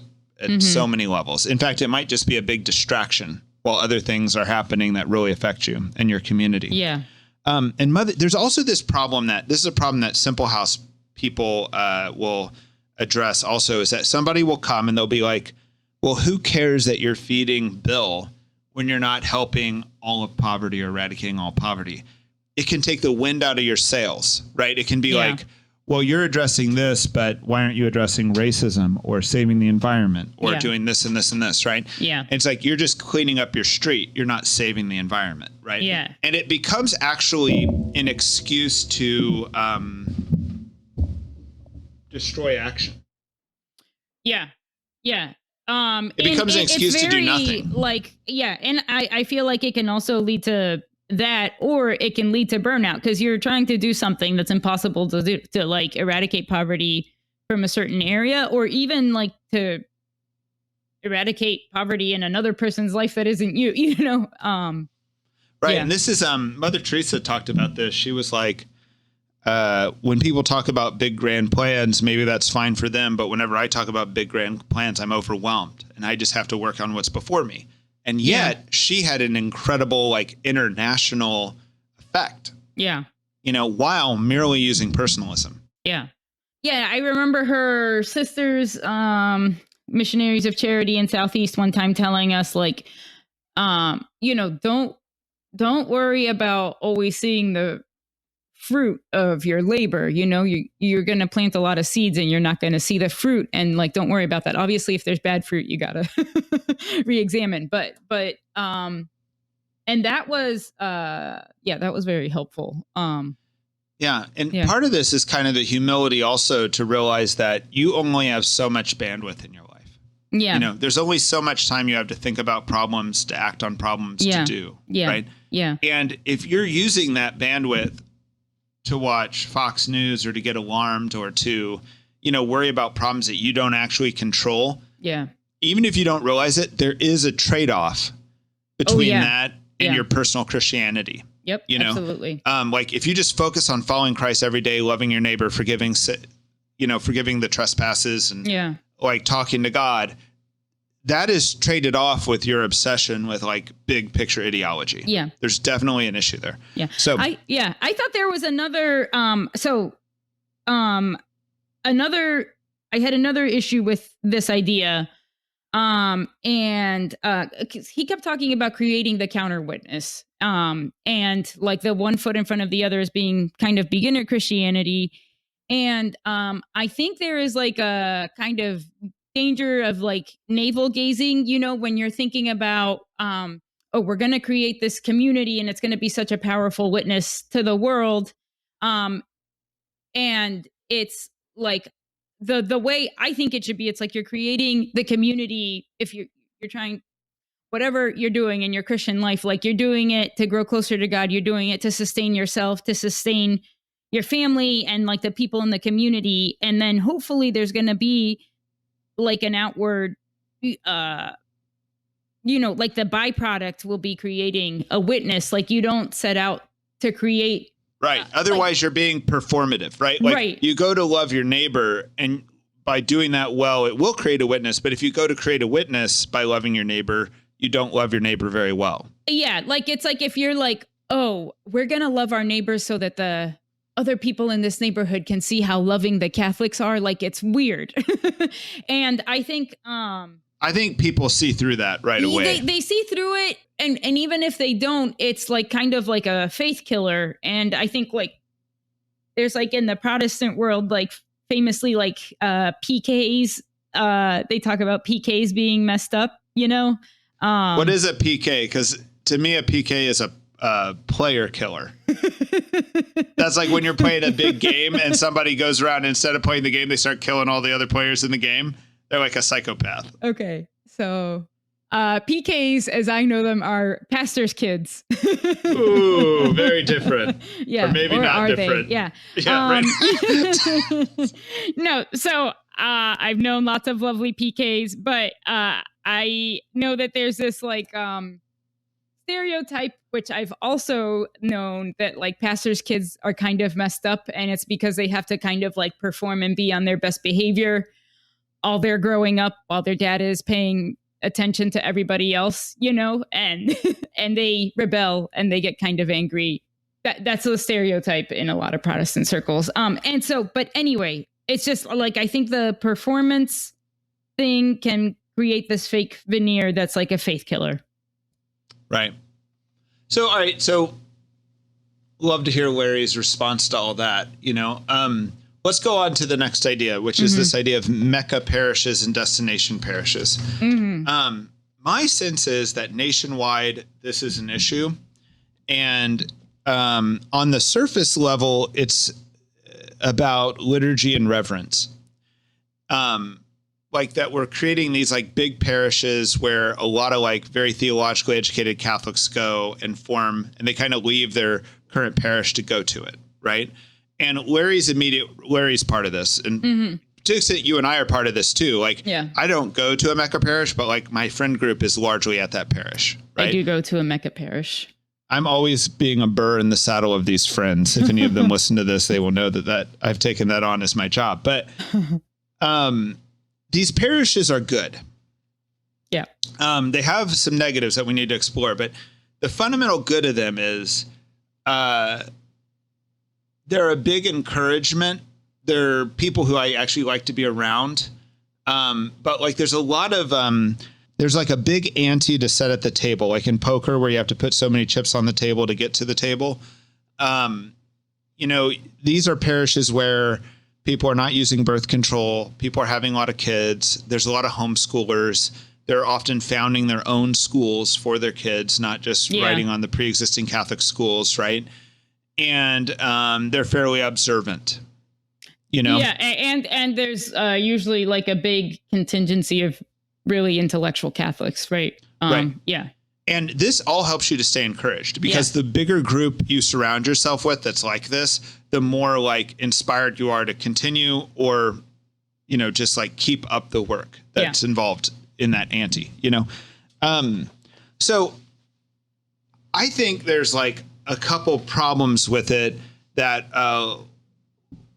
so many levels. In fact, it might just be a big distraction while other things are happening that really affect you and your community. Yeah. There's also this is a problem that Simple House people will address also, is that somebody will come and they'll be like, well, who cares that you're feeding Bill when you're not helping all of poverty or eradicating all poverty? It can take the wind out of your sails, right? It can be like, well, you're addressing this, but why aren't you addressing racism or saving the environment or doing this and this and this, right? Yeah. And it's like, you're just cleaning up your street. You're not saving the environment, right? Yeah. And it becomes actually an excuse to destroy action. Yeah. Yeah. It becomes an excuse to do nothing. And I feel like it can also lead to that, or it can lead to burnout because you're trying to do something that's impossible to do, to like eradicate poverty from a certain area, or even like to eradicate poverty in another person's life that isn't you, Right. Yeah. And this is, Mother Teresa talked about this. She was like, when people talk about big grand plans, maybe that's fine for them. But whenever I talk about big grand plans, I'm overwhelmed and I just have to work on what's before me. And yet she had an incredible like international effect. Yeah. While merely using personalism. Yeah. Yeah. I remember her sisters, Missionaries of Charity in Southeast, one time telling us like, don't worry about always seeing the fruit of your labor. You're going to plant a lot of seeds and you're not going to see the fruit, and like, don't worry about that. Obviously, if there's bad fruit, you got to re-examine, but and that was that was very helpful. Part of this is kind of the humility also to realize that you only have so much bandwidth in your life. Yeah. You know, there's only so much time you have to think about problems, to act on problems, to do. Yeah. Right. Yeah. And if you're using that bandwidth to watch Fox News or to get alarmed or to, you know, worry about problems that you don't actually control. Yeah. Even if you don't realize it, there is a trade-off between that and your personal Christianity. Yep. You know, absolutely. Like if you just focus on following Christ every day, loving your neighbor, forgiving the trespasses and like talking to God, that is traded off with your obsession with like big picture ideology. Yeah. There's definitely an issue there. Yeah. So I thought there was another, I had another issue with this idea. And he kept talking about creating the counter witness. And like the one foot in front of the other as being kind of beginner Christianity. And I think there is like a kind of danger of like navel gazing, you know, when you're thinking about, we're going to create this community and it's going to be such a powerful witness to the world. And it's like the way I think it should be, it's like you're creating the community. If you're trying, whatever you're doing in your Christian life, like you're doing it to grow closer to God, you're doing it to sustain yourself, to sustain your family and like the people in the community. And then hopefully there's going to be like an outward, like the byproduct will be creating a witness. Like you don't set out to create. Right. Otherwise, you're being performative, right? Like you go to love your neighbor, and by doing that well, it will create a witness. But if you go to create a witness by loving your neighbor, you don't love your neighbor very well. Yeah. Like it's like if you're like, oh, we're going to love our neighbors so that the other people in this neighborhood can see how loving the Catholics are. Like it's weird. And I think people see through that right away. They see through it. And even if they don't, it's like kind of like a faith killer. And I think like there's like in the Protestant world, like famously like PKs, they talk about PKs being messed up, you know? What is a PK? Because to me, a PK is a player killer. That's like when you're playing a big game and somebody goes around and instead of playing the game, they start killing all the other players in the game. They're like a psychopath. Okay. So PKs, as I know them, are pastors' kids. Ooh, very different. Yeah. Or maybe not different. They? Yeah. Yeah, right. No. So I've known lots of lovely PKs, but I know that there's this like stereotype, which I've also known that like pastors' kids are kind of messed up, and it's because they have to kind of like perform and be on their best behavior all their growing up while their dad is paying attention to everybody else, you know, and they rebel and they get kind of angry. That's a stereotype in a lot of Protestant circles. And so, but anyway, it's just like, I think the performance thing can create this fake veneer that's like a faith killer. Right. So, all right. So love to hear Larry's response to all that, you know. Let's go on to the next idea, which is this idea of Mecca parishes and destination parishes. My sense is that nationwide, this is an issue. And on the surface level, it's about liturgy and reverence. Like that we're creating these like big parishes where a lot of like very theologically educated Catholics go and form, and they kind of leave their current parish to go to it, right? And Larry's part of this. And to the extent you and I are part of this too. Like, I don't go to a Mecca parish, but like my friend group is largely at that parish, right? I do go to a Mecca parish. I'm always being a burr in the saddle of these friends. If any of them listen to this, they will know that I've taken that on as my job. But these parishes are good. Yeah. They have some negatives that we need to explore, but the fundamental good of them is they're a big encouragement. They're people who I actually like to be around. But like there's a lot of there's like a big ante to set at the table, like in poker where you have to put so many chips on the table to get to the table. You know, these are parishes where people are not using birth control. People are having a lot of kids. There's a lot of homeschoolers. They're often founding their own schools for their kids, not just writing on the pre-existing Catholic schools, right? And they're fairly observant, you know? Yeah, and there's usually like a big contingency of really intellectual Catholics, right? Right. Yeah. And this all helps you to stay encouraged, because the bigger group you surround yourself with that's like this, the more like inspired you are to continue, or, you know, just like keep up the work that's involved in that ante, you know? So I think there's like a couple problems with it that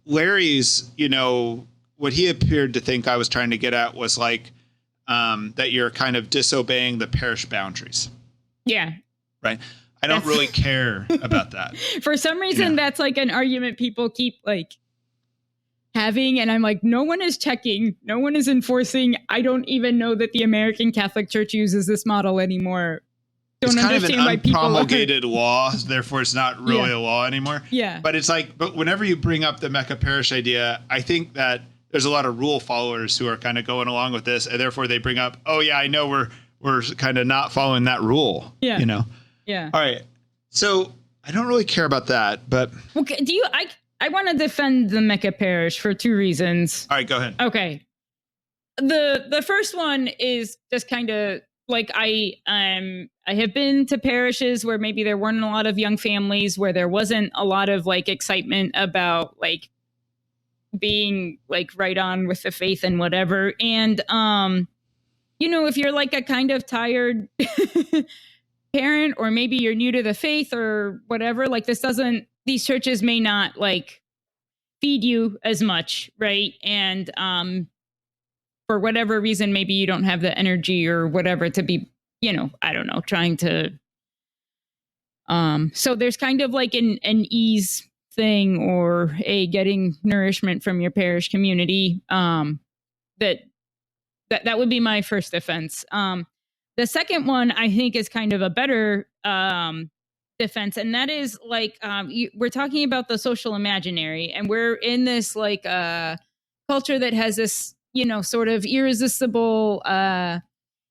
Larry's, you know, what he appeared to think I was trying to get at was like that you're kind of disobeying the parish boundaries. Yeah. Right. I don't really care about that. For some reason, that's like an argument people keep like having. And I'm like, no one is checking. No one is enforcing. I don't even know that the American Catholic Church uses this model anymore. It's kind of an unpromulgated law, therefore it's not really a law anymore. Yeah. But it's like, but whenever you bring up the Mecca parish idea, I think that there's a lot of rule followers who are kind of going along with this, and therefore they bring up, oh yeah, I know we're kind of not following that rule. Yeah. You know? Yeah. All right. So I don't really care about that, but okay. I want to defend the Mecca parish for two reasons. All right, go ahead. Okay. The first one is just kind of like I have been to parishes where maybe there weren't a lot of young families, where there wasn't a lot of like excitement about like being like right on with the faith and whatever. And you know, if you're like a kind of tired parent, or maybe you're new to the faith or whatever, like these churches may not like feed you as much, right? And for whatever reason, maybe you don't have the energy or whatever to be, you know, I don't know, trying to. So there's kind of like an ease thing, or a getting nourishment from your parish community. That would be my first offense. The second one I think is kind of a better defense, and that is like we're talking about the social imaginary, and we're in this like culture that has this, you know, sort of irresistible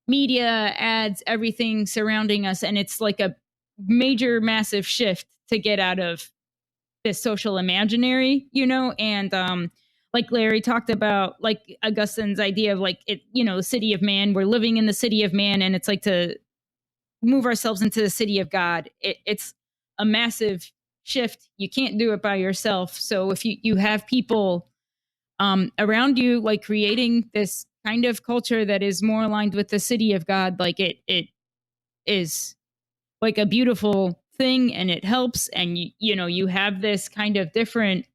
media, ads, everything surrounding us. And it's like a major, massive shift to get out of this social imaginary, you know, and like Larry talked about, like Augustine's idea of like, it, you know, city of man, we're living in the city of man, and it's like to move ourselves into the city of God. It's a massive shift. You can't do it by yourself. So if you have people around you, like creating this kind of culture that is more aligned with the city of God, like it is like a beautiful thing, and it helps. And you know, you have this kind of different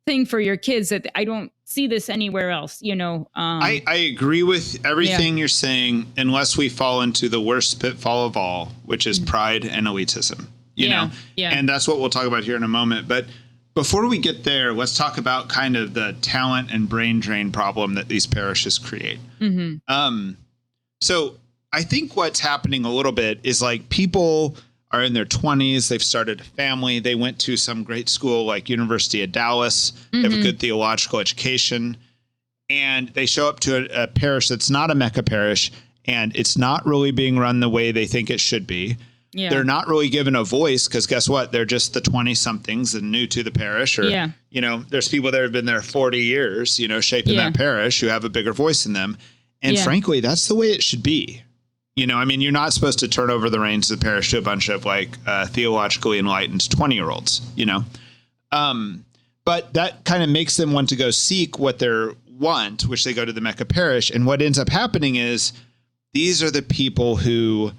thing for your kids that I don't see this anywhere else, you know. I agree with everything you're saying, unless we fall into the worst pitfall of all, which is pride and elitism, you know. And that's what we'll talk about here in a moment. But before we get there, let's talk about kind of the talent and brain drain problem that these parishes create. So I think what's happening a little bit is like people are in their 20s. They've started a family. They went to some great school like University of Dallas. They have a good theological education. And they show up to a parish that's not a Mecca parish, and it's not really being run the way they think it should be. Yeah. They're not really given a voice, because guess what? They're just the 20-somethings and new to the parish. Or, you know, there's people that have been there 40 years, you know, shaping that parish, who have a bigger voice in them. And frankly, that's the way it should be. You know, I mean, you're not supposed to turn over the reins of the parish to a bunch of like theologically enlightened 20-year-olds, you know. But that kind of makes them want to go seek what they want, which they go to the Mecca parish. And what ends up happening is these are the people who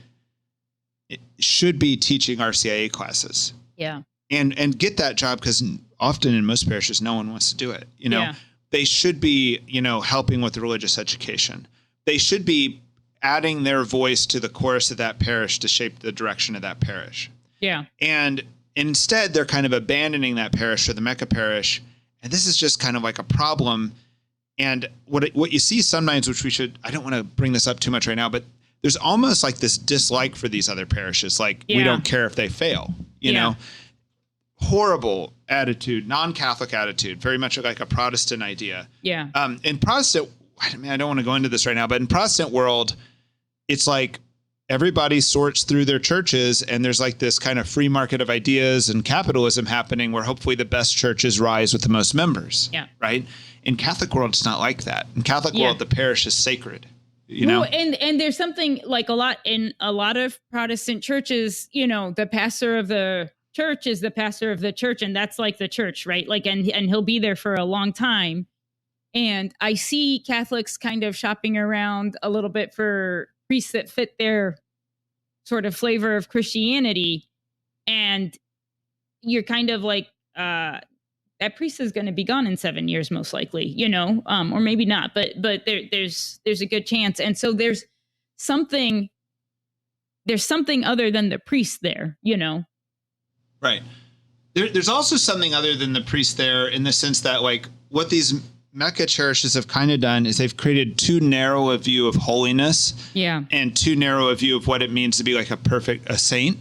should be teaching RCIA classes. Yeah. And get that job, because often in most parishes, no one wants to do it. You know, they should be, you know, helping with the religious education. They should be adding their voice to the chorus of that parish to shape the direction of that parish. Yeah. And instead, they're kind of abandoning that parish for the Mecca parish. And this is just kind of like a problem. And what you see sometimes, which I don't want to bring this up too much right now, but there's almost like this dislike for these other parishes. Like, we don't care if they fail, you know? Horrible attitude, non-Catholic attitude, very much like a Protestant idea. Yeah. In Protestant, I don't want to go into this right now, but in Protestant world, it's like everybody sorts through their churches, and there's like this kind of free market of ideas and capitalism happening, where hopefully the best churches rise with the most members. Yeah. Right. In Catholic world, it's not like that. In Catholic world, the parish is sacred. you know? And there's something like in a lot of Protestant churches, the pastor of the church is the pastor of the church, and that's like the church, right? Like, and he'll be there for a long time. And I see Catholics kind of shopping around a little bit for priests that fit their sort of flavor of Christianity. And you're kind of like, that priest is going to be gone in 7 years, most likely, or maybe not, but there's a good chance. And so there's something other than the priest there, Right. There's also something other than the priest there, in the sense that, like, what these Mecca cherishes have kind of done is they've created too narrow a view of holiness, and too narrow a view of what it means to be like a saint,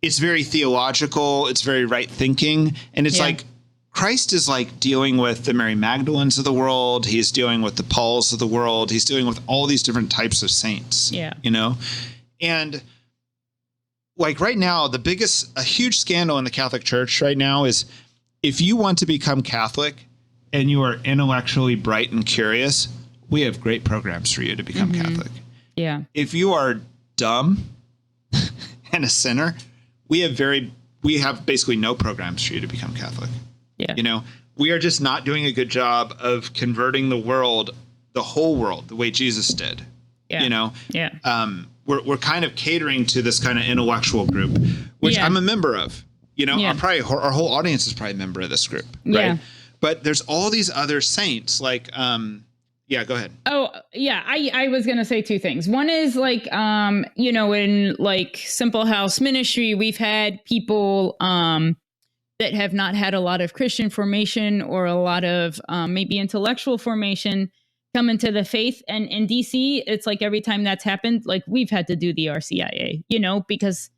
It's very theological. It's very right thinking. And it's like Christ is like dealing with the Mary Magdalens of the world. He's dealing with the Pauls of the world. He's dealing with all these different types of saints, And like right now, a huge scandal in the Catholic Church right now is, if you want to become Catholic and you are intellectually bright and curious, we have great programs for you to become Catholic. Yeah. If you are dumb and a sinner, we have basically no programs for you to become Catholic. Yeah. We are just not doing a good job of converting the whole world, the way Jesus did. Yeah. We're kind of catering to this kind of intellectual group, which I'm a member of. Our whole audience is probably a member of this group, right? Yeah. But there's all these other saints, like, go ahead. Oh, yeah. I was going to say two things. One is like, in like Simple House ministry, we've had people that have not had a lot of Christian formation or a lot of maybe intellectual formation come into the faith. And in DC, it's like every time that's happened, like we've had to do the RCIA, because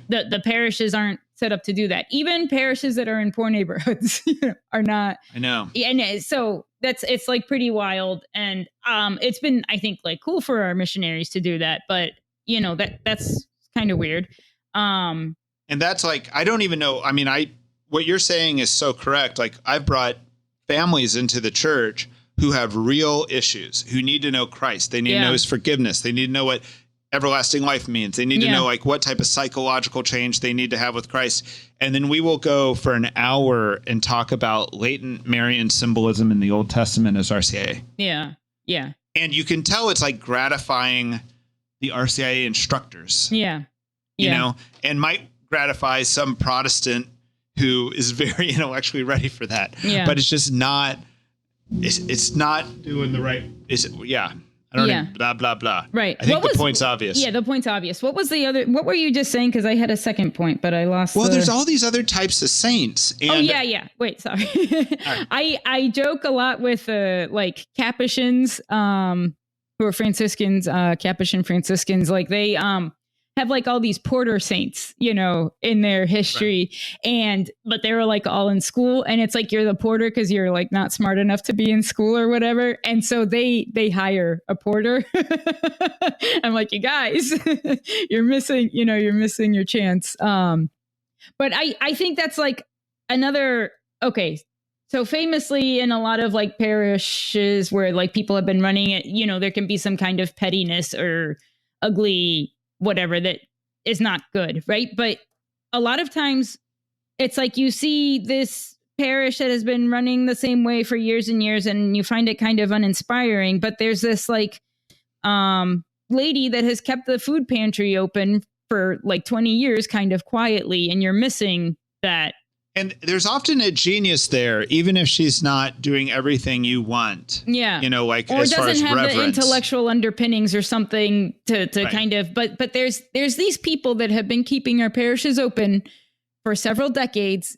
the parishes aren't set up to do that. Even parishes that are in poor neighborhoods are not. I know. And so it's like pretty wild. And it's been, I think, like cool for our missionaries to do that. But, that's kind of weird. And that's like, I don't even know. I mean, what you're saying is so correct. Like, I've brought families into the church who have real issues, who need to know Christ. They need to know his forgiveness. They need to know what everlasting life means. They need to know like what type of psychological change they need to have with Christ. And then we will go for an hour and talk about latent Marian symbolism in the Old Testament as RCIA. Yeah. Yeah. And you can tell it's like gratifying the RCIA instructors. Yeah. And might gratify some Protestant who is very intellectually ready for that. Yeah. But it's just not, it's not doing the right, I don't even, blah, blah, blah. Right. I think the point's obvious. Yeah, the point's obvious. What were you just saying? Because I had a second point, but I lost. Well, there's all these other types of saints. And Wait, sorry. Right. I joke a lot with like Capuchins, who are Franciscans, Capuchin Franciscans. Like they have like all these porter saints, in their history. Right. But they were like all in school, and it's like you're the porter because you're like not smart enough to be in school or whatever. And so they hire a porter. I'm like, you guys, you're missing your chance. But I think that's like another, okay. So famously in a lot of like parishes where like people have been running it, there can be some kind of pettiness or ugly whatever that is not good, right? But a lot of times it's like you see this parish that has been running the same way for years and years, and you find it kind of uninspiring. But there's this like lady that has kept the food pantry open for like 20 years kind of quietly, and you're missing that. And there's often a genius there, even if she's not doing everything you want. Yeah. Like or as far as doesn't have reverence. the intellectual underpinnings or something to Right. kind of, but there's these people that have been keeping our parishes open for several decades,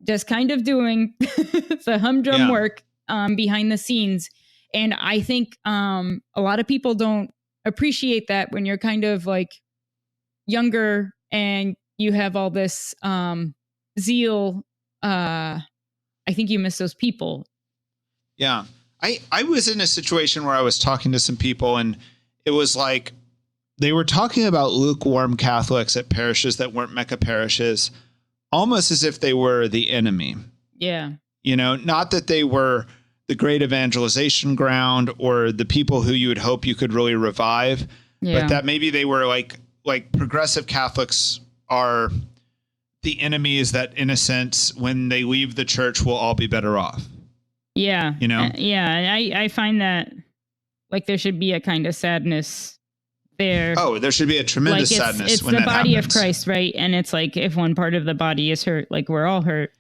just kind of doing the humdrum work behind the scenes. And I think a lot of people don't appreciate that when you're kind of like younger and you have all this zeal. I think you miss those people. Yeah. I was in a situation where I was talking to some people, and it was like they were talking about lukewarm Catholics at parishes that weren't Mecca parishes, almost as if they were the enemy. Yeah. Not that they were the great evangelization ground or the people who you would hope you could really revive, but that maybe they were like progressive Catholics are the enemies that, in a sense, when they leave the church, we'll all be better off. Yeah. You know? I find that like there should be a kind of sadness there. Oh, there should be a tremendous sadness it's when that happens. It's the body of Christ, right? And it's like if one part of the body is hurt, like we're all hurt.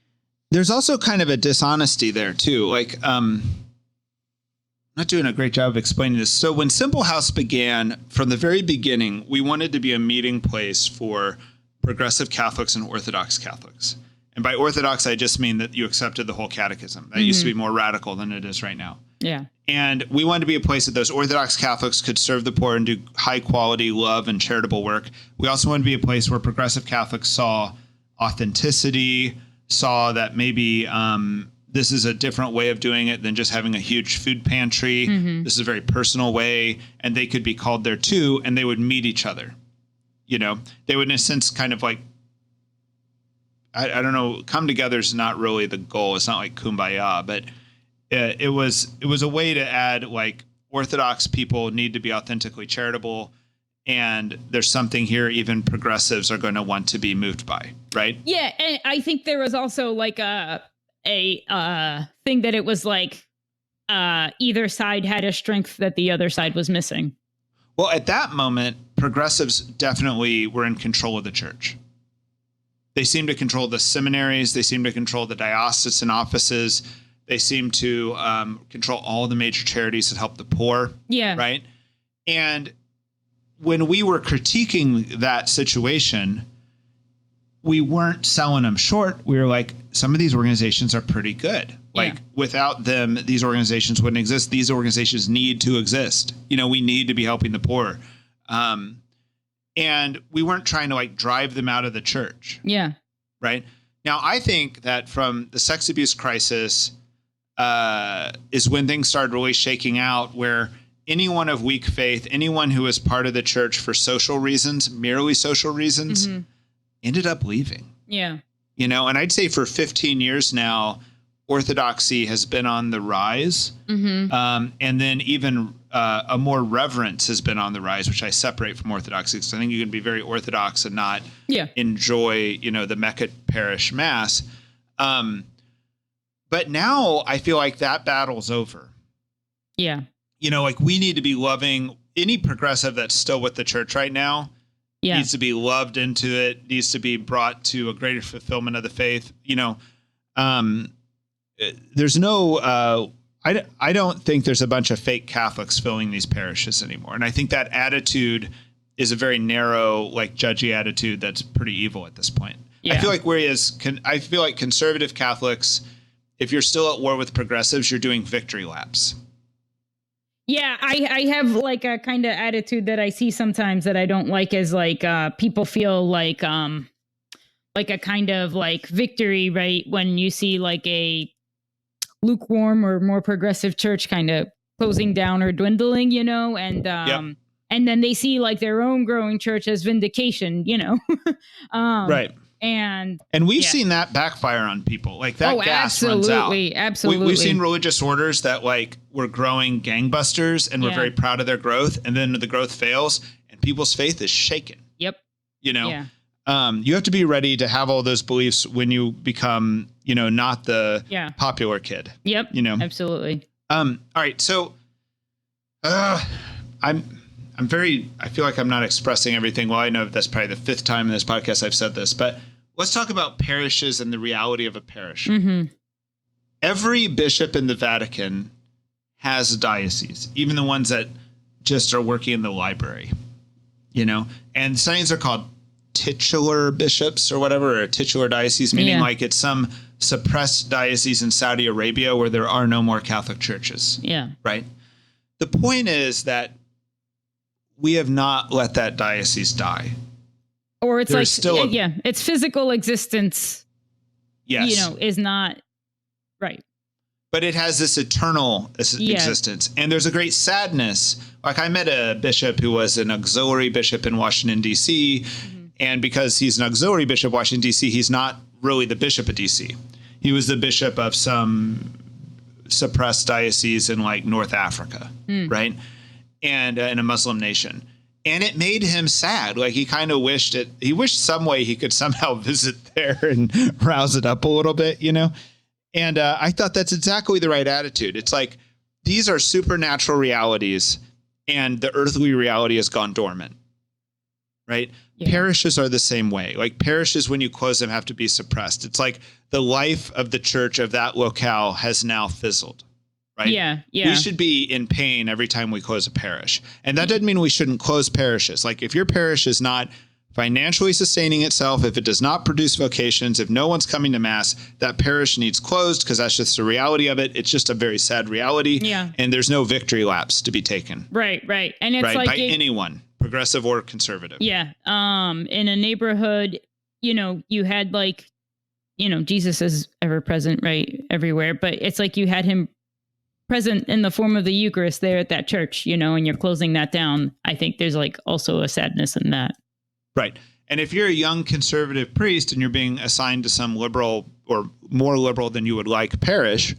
There's also kind of a dishonesty there too. Like, not doing a great job of explaining this. So when Simple House began, from the very beginning, we wanted to be a meeting place for progressive Catholics and Orthodox Catholics. And by Orthodox, I just mean that you accepted the whole catechism. That used to be more radical than it is right now. Yeah. And we wanted to be a place that those Orthodox Catholics could serve the poor and do high quality love and charitable work. We also wanted to be a place where progressive Catholics saw authenticity, saw that maybe this is a different way of doing it than just having a huge food pantry. This is a very personal way, and they could be called there too, and they would meet each other. You know, they would in a sense kind of like, I don't know, come together is not really the goal. It's not like kumbaya, but it was a way to add like Orthodox people need to be authentically charitable. And there's something here even progressives are going to want to be moved by, right? Yeah, and I think there was also like a thing that it was like either side had a strength that the other side was missing. Well, at that moment, progressives definitely were in control of the church. They seemed to control the seminaries. They seemed to control the diocesan offices. They seemed to control all the major charities that help the poor. Yeah. Right? And when we were critiquing that situation, we weren't selling them short. We were like, some of these organizations are pretty good. Like without them, these organizations wouldn't exist. These organizations need to exist. You know, we need to be helping the poor. And we weren't trying to like drive them out of the church. Yeah. Right. Now, I think that from the sex abuse crisis is when things started really shaking out, where anyone of weak faith, anyone who was part of the church for social reasons, merely social reasons, ended up leaving. Yeah. You know, and I'd say for 15 years now, Orthodoxy has been on the rise. And then even a more reverence has been on the rise, which I separate from Orthodoxy. So I think you can be very Orthodox and not enjoy, you know, the Mecca parish mass. But now I feel like that battle's over. Yeah. You know, like we need to be loving any progressive that's still with the church right now. Needs to be loved into it, needs to be brought to a greater fulfillment of the faith. You know, there's no, I don't think there's a bunch of fake Catholics filling these parishes anymore. And I think that attitude is a very narrow, like judgy attitude that's pretty evil at this point. Yeah. I feel like conservative Catholics, if you're still at war with progressives, you're doing victory laps. Yeah, I have like a kind of attitude that I see sometimes that I don't like, is like people feel like a kind of like victory, right? When you see like a lukewarm or more progressive church kind of closing down or dwindling, you know, and then they see like their own growing church as vindication, you know. Right. And we've seen that backfire on people. Like that gas runs out. Absolutely. We've seen religious orders that like were growing gangbusters and we're very proud of their growth. And then the growth fails and people's faith is shaken. Yep. You know, you have to be ready to have all those beliefs when you become, you know, not the popular kid. Yep. You know, absolutely. All right. So I feel like I'm not expressing everything. Well, I know that's probably the fifth time in this podcast I've said this, but let's talk about parishes and the reality of a parish. Every bishop in the Vatican has a diocese, even the ones that just are working in the library, you know, and some are called titular bishops or whatever, or a titular diocese, meaning like it's some suppressed diocese in Saudi Arabia where there are no more Catholic churches. Yeah. Right. The point is that we have not let that diocese die. Or it's there's like, its physical existence, you know, is not right. But it has this eternal existence. And there's a great sadness. Like I met a bishop who was an auxiliary bishop in Washington, D.C. And because he's an auxiliary bishop of Washington, D.C., he's not really the bishop of D.C. He was the bishop of some suppressed diocese in like North Africa, right? And in a Muslim nation. And it made him sad. Like he kind of wished some way he could somehow visit there and rouse it up a little bit, you know? And I thought that's exactly the right attitude. It's like, these are supernatural realities and the earthly reality has gone dormant, right? Yeah. Parishes are the same way. Like parishes, when you close them, have to be suppressed. It's like the life of the church of that locale has now fizzled, right? Yeah. We should be in pain every time we close a parish. And that doesn't mean we shouldn't close parishes. Like if your parish is not financially sustaining itself, if it does not produce vocations, if no one's coming to mass, that parish needs closed because that's just the reality of it. It's just a very sad reality. Yeah. And there's no victory laps to be taken. Right. And it's like by anyone, progressive or conservative. Yeah. In a neighborhood, you had like, Jesus is ever present, right? Everywhere. But it's like you had him present in the form of the Eucharist there at that church, and you're closing that down. I think there's like also a sadness in that. Right. And if you're a young conservative priest and you're being assigned to some liberal or more liberal than you would like parish,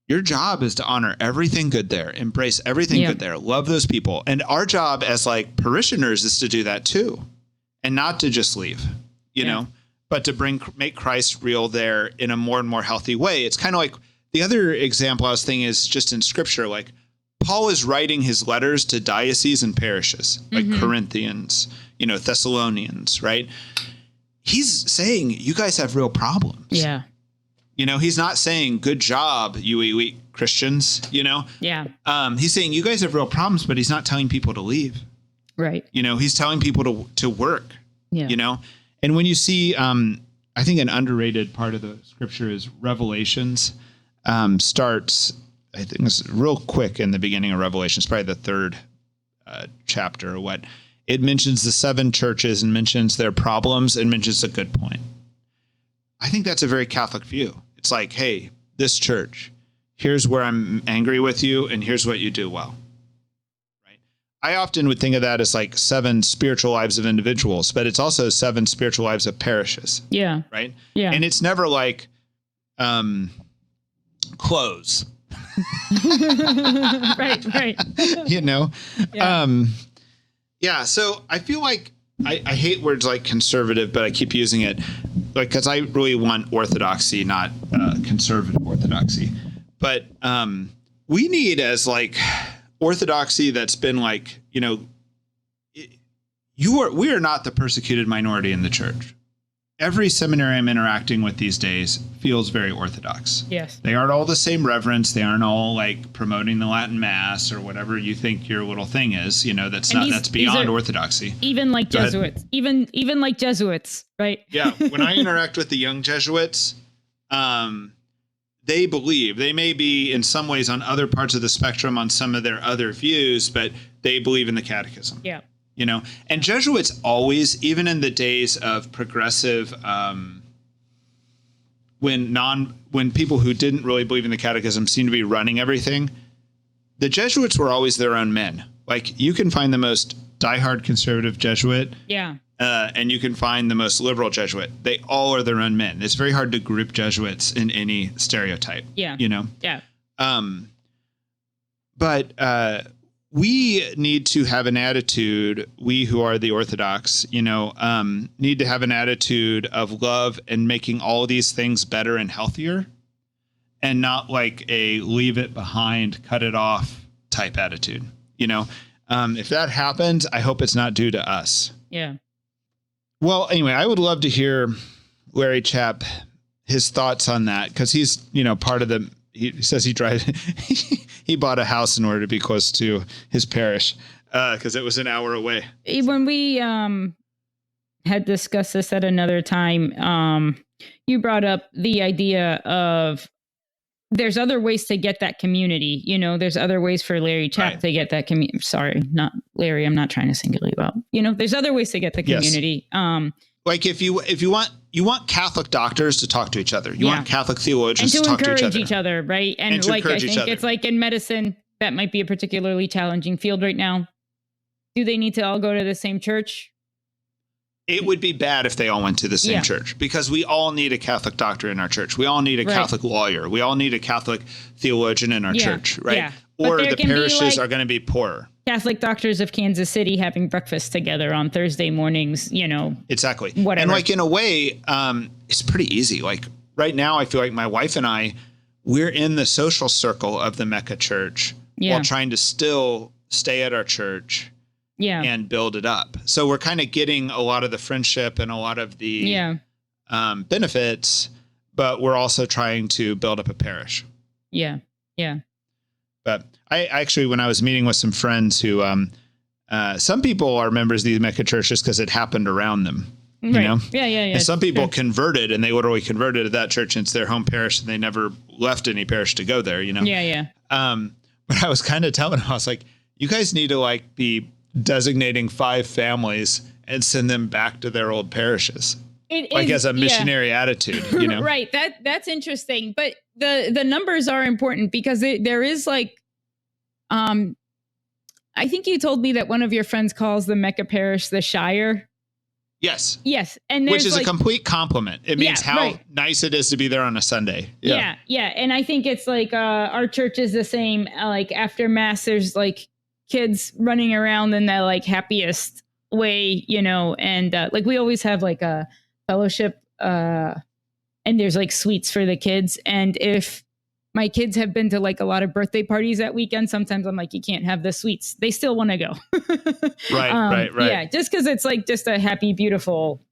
your job is to honor everything good there, embrace everything good there, love those people. And our job as like parishioners is to do that too, and not to just leave, you know, but to make Christ real there in a more and more healthy way. It's kind of like the other example I was thinking is just in scripture, like Paul is writing his letters to dioceses and parishes, like Corinthians, Thessalonians, right? He's saying, you guys have real problems. Yeah. He's not saying, good job, you elite Christians, Yeah. He's saying, you guys have real problems, but he's not telling people to leave. Right. He's telling people to work, yeah. And when you see, I think an underrated part of the scripture is Revelations starts, I think it's real quick in the beginning of Revelation. It's probably the third chapter or what. It mentions the 7 churches and mentions their problems and mentions a good point. I think that's a very Catholic view. It's like, hey, this church, here's where I'm angry with you, and here's what you do well. Right? I often would think of that as like 7 spiritual lives of individuals, but it's also 7 spiritual lives of parishes. Yeah. Right? Yeah. And it's never like close. Right. Yeah. So I feel like I hate words like conservative, but I keep using it like, cause I really want orthodoxy, not conservative orthodoxy, but we need as like orthodoxy that's been like, we are not the persecuted minority in the church. Every seminary I'm interacting with these days feels very orthodox. Yes. They aren't all the same reverence. They aren't all like promoting the Latin Mass or whatever you think your little thing is, that's beyond orthodoxy. Even like Jesuits, even like Jesuits, right? Yeah. When I interact with the young Jesuits, they believe. They may be in some ways on other parts of the spectrum on some of their other views, but they believe in the catechism. Yeah. And Jesuits always, even in the days of progressive, when people who didn't really believe in the catechism seemed to be running everything, the Jesuits were always their own men. Like you can find the most diehard conservative Jesuit. Yeah. And you can find the most liberal Jesuit. They all are their own men. It's very hard to group Jesuits in any stereotype. Yeah. Yeah. But we need to have an attitude, we who are the Orthodox, need to have an attitude of love and making all these things better and healthier, and not like a leave it behind, cut it off type attitude. If that happens, I hope it's not due to us. Yeah. Well, anyway, I would love to hear Larry Chapp, his thoughts on that, because he's, part of the, he says he drives, he bought a house in order to be close to his parish because it was an hour away. When we had discussed this at another time, you brought up the idea of there's other ways to get that community. There's other ways for Larry Chapp to get that community. Sorry, not Larry. I'm not trying to single you out. There's other ways to get the community. Yes. Like if you want Catholic doctors to talk to each other, you want Catholic theologians to talk to each other, right? And like I think it's like in medicine, that might be a particularly challenging field right now. Do they need to all go to the same church? It would be bad if they all went to the same church, because we all need a Catholic doctor in our church. We all need a Catholic lawyer. We all need a Catholic theologian in our church, right? Yeah. Or the parishes are going to be poorer. Catholic doctors of Kansas City having breakfast together on Thursday mornings, Exactly. Whatever. And like in a way, it's pretty easy. Like right now, I feel like my wife and I, we're in the social circle of the Mecca church while trying to still stay at our church and build it up. So we're kind of getting a lot of the friendship and a lot of the benefits, but we're also trying to build up a parish. Yeah. Yeah. But I actually, when I was meeting with some friends who, some people are members of these Mecca churches because it happened around them, you know? Yeah. And some people converted, and they literally converted to that church, and it's their home parish, and they never left any parish to go there, Yeah. But I was kind of telling them, I was like, you guys need to like be designating 5 families and send them back to their old parishes. As a missionary attitude, Right. That's interesting. But the numbers are important because there is like, I think you told me that one of your friends calls the Mecca parish the Shire. Yes. And which is a complete compliment. It means how nice it is to be there on a Sunday. Yeah. And I think it's like, our church is the same. Like after mass, there's like kids running around in the like happiest way, and like we always have like a fellowship, and there's like sweets for the kids. And if my kids have been to like a lot of birthday parties that weekend, sometimes I'm like, you can't have the sweets. They still want to go. Right. Yeah, just because it's like just a happy, beautiful.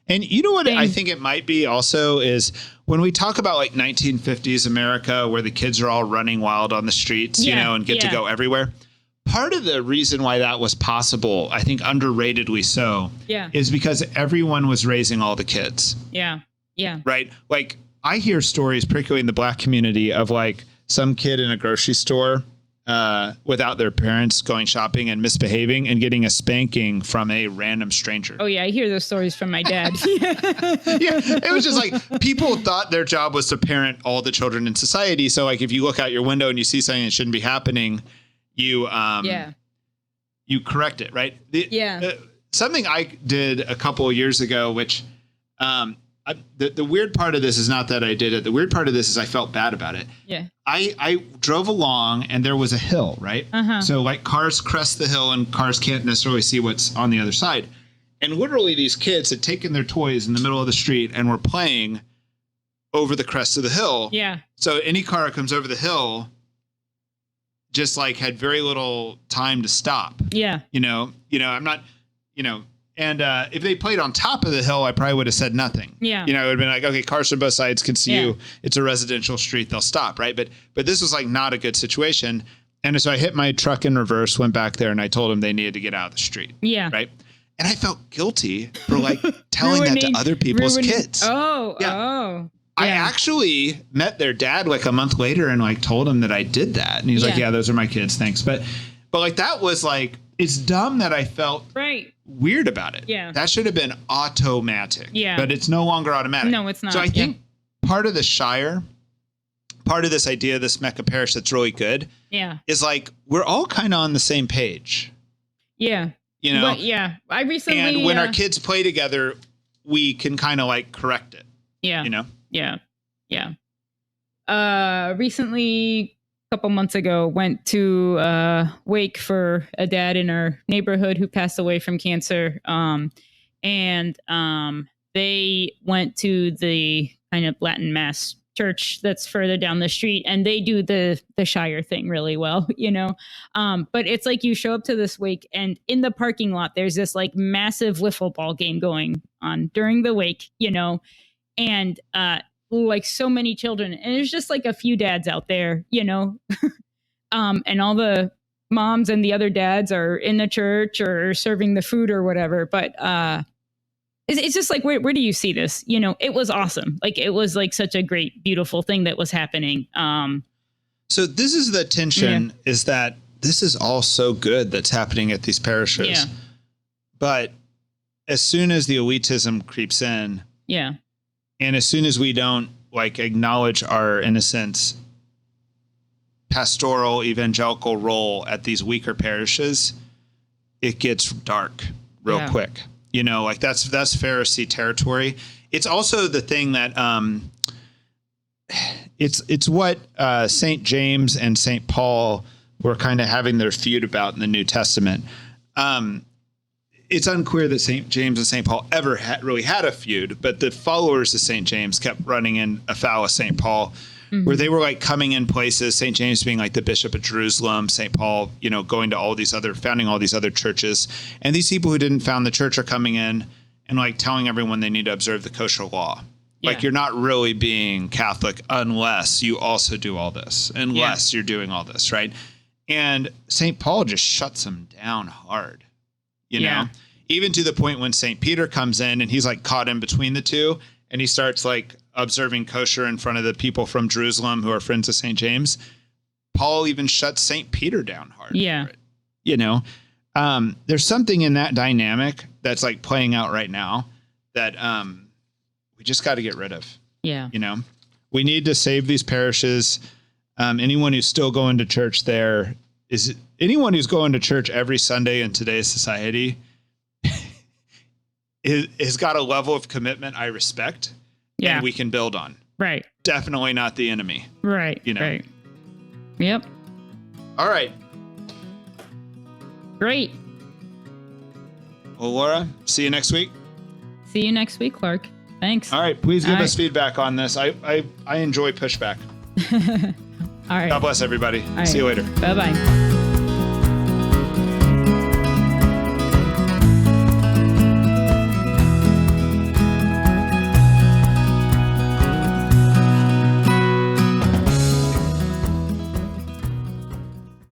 And you know what I think it might be also is when we talk about like 1950s America, where the kids are all running wild on the streets, and get to go everywhere. Part of the reason why that was possible, I think underratedly so, is because everyone was raising all the kids. Yeah. Right? Like I hear stories, particularly in the Black community, of like some kid in a grocery store without their parents going shopping and misbehaving and getting a spanking from a random stranger. Oh, yeah. I hear those stories from my dad. It was just like people thought their job was to parent all the children in society. So like if you look out your window and you see something that shouldn't be happening, you correct it, right? Something I did a couple of years ago, which the weird part of this is not that I did it. The weird part of this is I felt bad about it. Yeah. I drove along and there was a hill, right? So like cars crest the hill and cars can't necessarily see what's on the other side. And literally these kids had taken their toys in the middle of the street and were playing over the crest of the hill. Yeah. So any car that comes over the hill just like had very little time to stop. Yeah. I'm not, and if they played on top of the hill, I probably would have said nothing. Yeah. It would have been like, okay, cars from both sides can see you. It's a residential street. They'll stop. Right. But this was like not a good situation. And so I hit my truck in reverse, went back there and I told them they needed to get out of the street. Yeah. Right. And I felt guilty for like telling that to other people's kids. Oh, yeah. Oh. I actually met their dad like a month later and like told him that I did that. And he was like, yeah, those are my kids. Thanks. But like, that was like, it's dumb that I felt weird about it. Yeah. That should have been automatic. Yeah. But it's no longer automatic. No, it's not. So I think part of the Shire, part of this idea, this Mecca parish that's really good is like, we're all kind of on the same page. Yeah. But, I recently. And when our kids play together, we can kind of like correct it. Yeah. Yeah. Recently, a couple months ago, went to wake for a dad in our neighborhood who passed away from cancer. And they went to the kind of Latin Mass church that's further down the street, and they do the Shire thing really well, but it's like you show up to this wake and in the parking lot, there's this like massive wiffle ball game going on during the wake, and like so many children, and there's just like a few dads out there, and all the moms and the other dads are in the church or serving the food or whatever. But it's just like, where do you see this? It was awesome. Like it was like such a great, beautiful thing that was happening. So this is the tension, is that this is all so good that's happening at these parishes. Yeah. But as soon as the elitism creeps in, and as soon as we don't like acknowledge our, in a sense, pastoral evangelical role at these weaker parishes, it gets dark real quick. You know, like that's Pharisee territory. It's also the thing that it's what St. James and St. Paul were kind of having their feud about in the New Testament. It's unclear that St. James and St. Paul ever really had a feud, but the followers of St. James kept running in afoul of St. Paul, where they were like coming in places, St. James being like the Bishop of Jerusalem, St. Paul, you know, going to founding all these other churches. And these people who didn't found the church are coming in and like telling everyone they need to observe the kosher law. Yeah. Like you're not really being Catholic unless you also do all this, unless you're doing all this, right? And St. Paul just shuts them down hard. You know, even to the point when St. Peter comes in and he's like caught in between the two and he starts like observing kosher in front of the people from Jerusalem who are friends of St. James. Paul even shuts St. Peter down hard. Yeah. For it. You know, there's something in that dynamic that's like playing out right now that we just got to get rid of. Yeah. You know, we need to save these parishes. Anyone who's still going to church there anyone who's going to church every Sunday in today's society has got a level of commitment I respect and we can build on. Right. Definitely not the enemy. Right. You know. Right. Yep. All right. Great. Well, Laura, see you next week. See you next week, Clark. Thanks. All right. Please give us feedback on this. I enjoy pushback. All right. God bless everybody. Right. See you later. Bye-bye.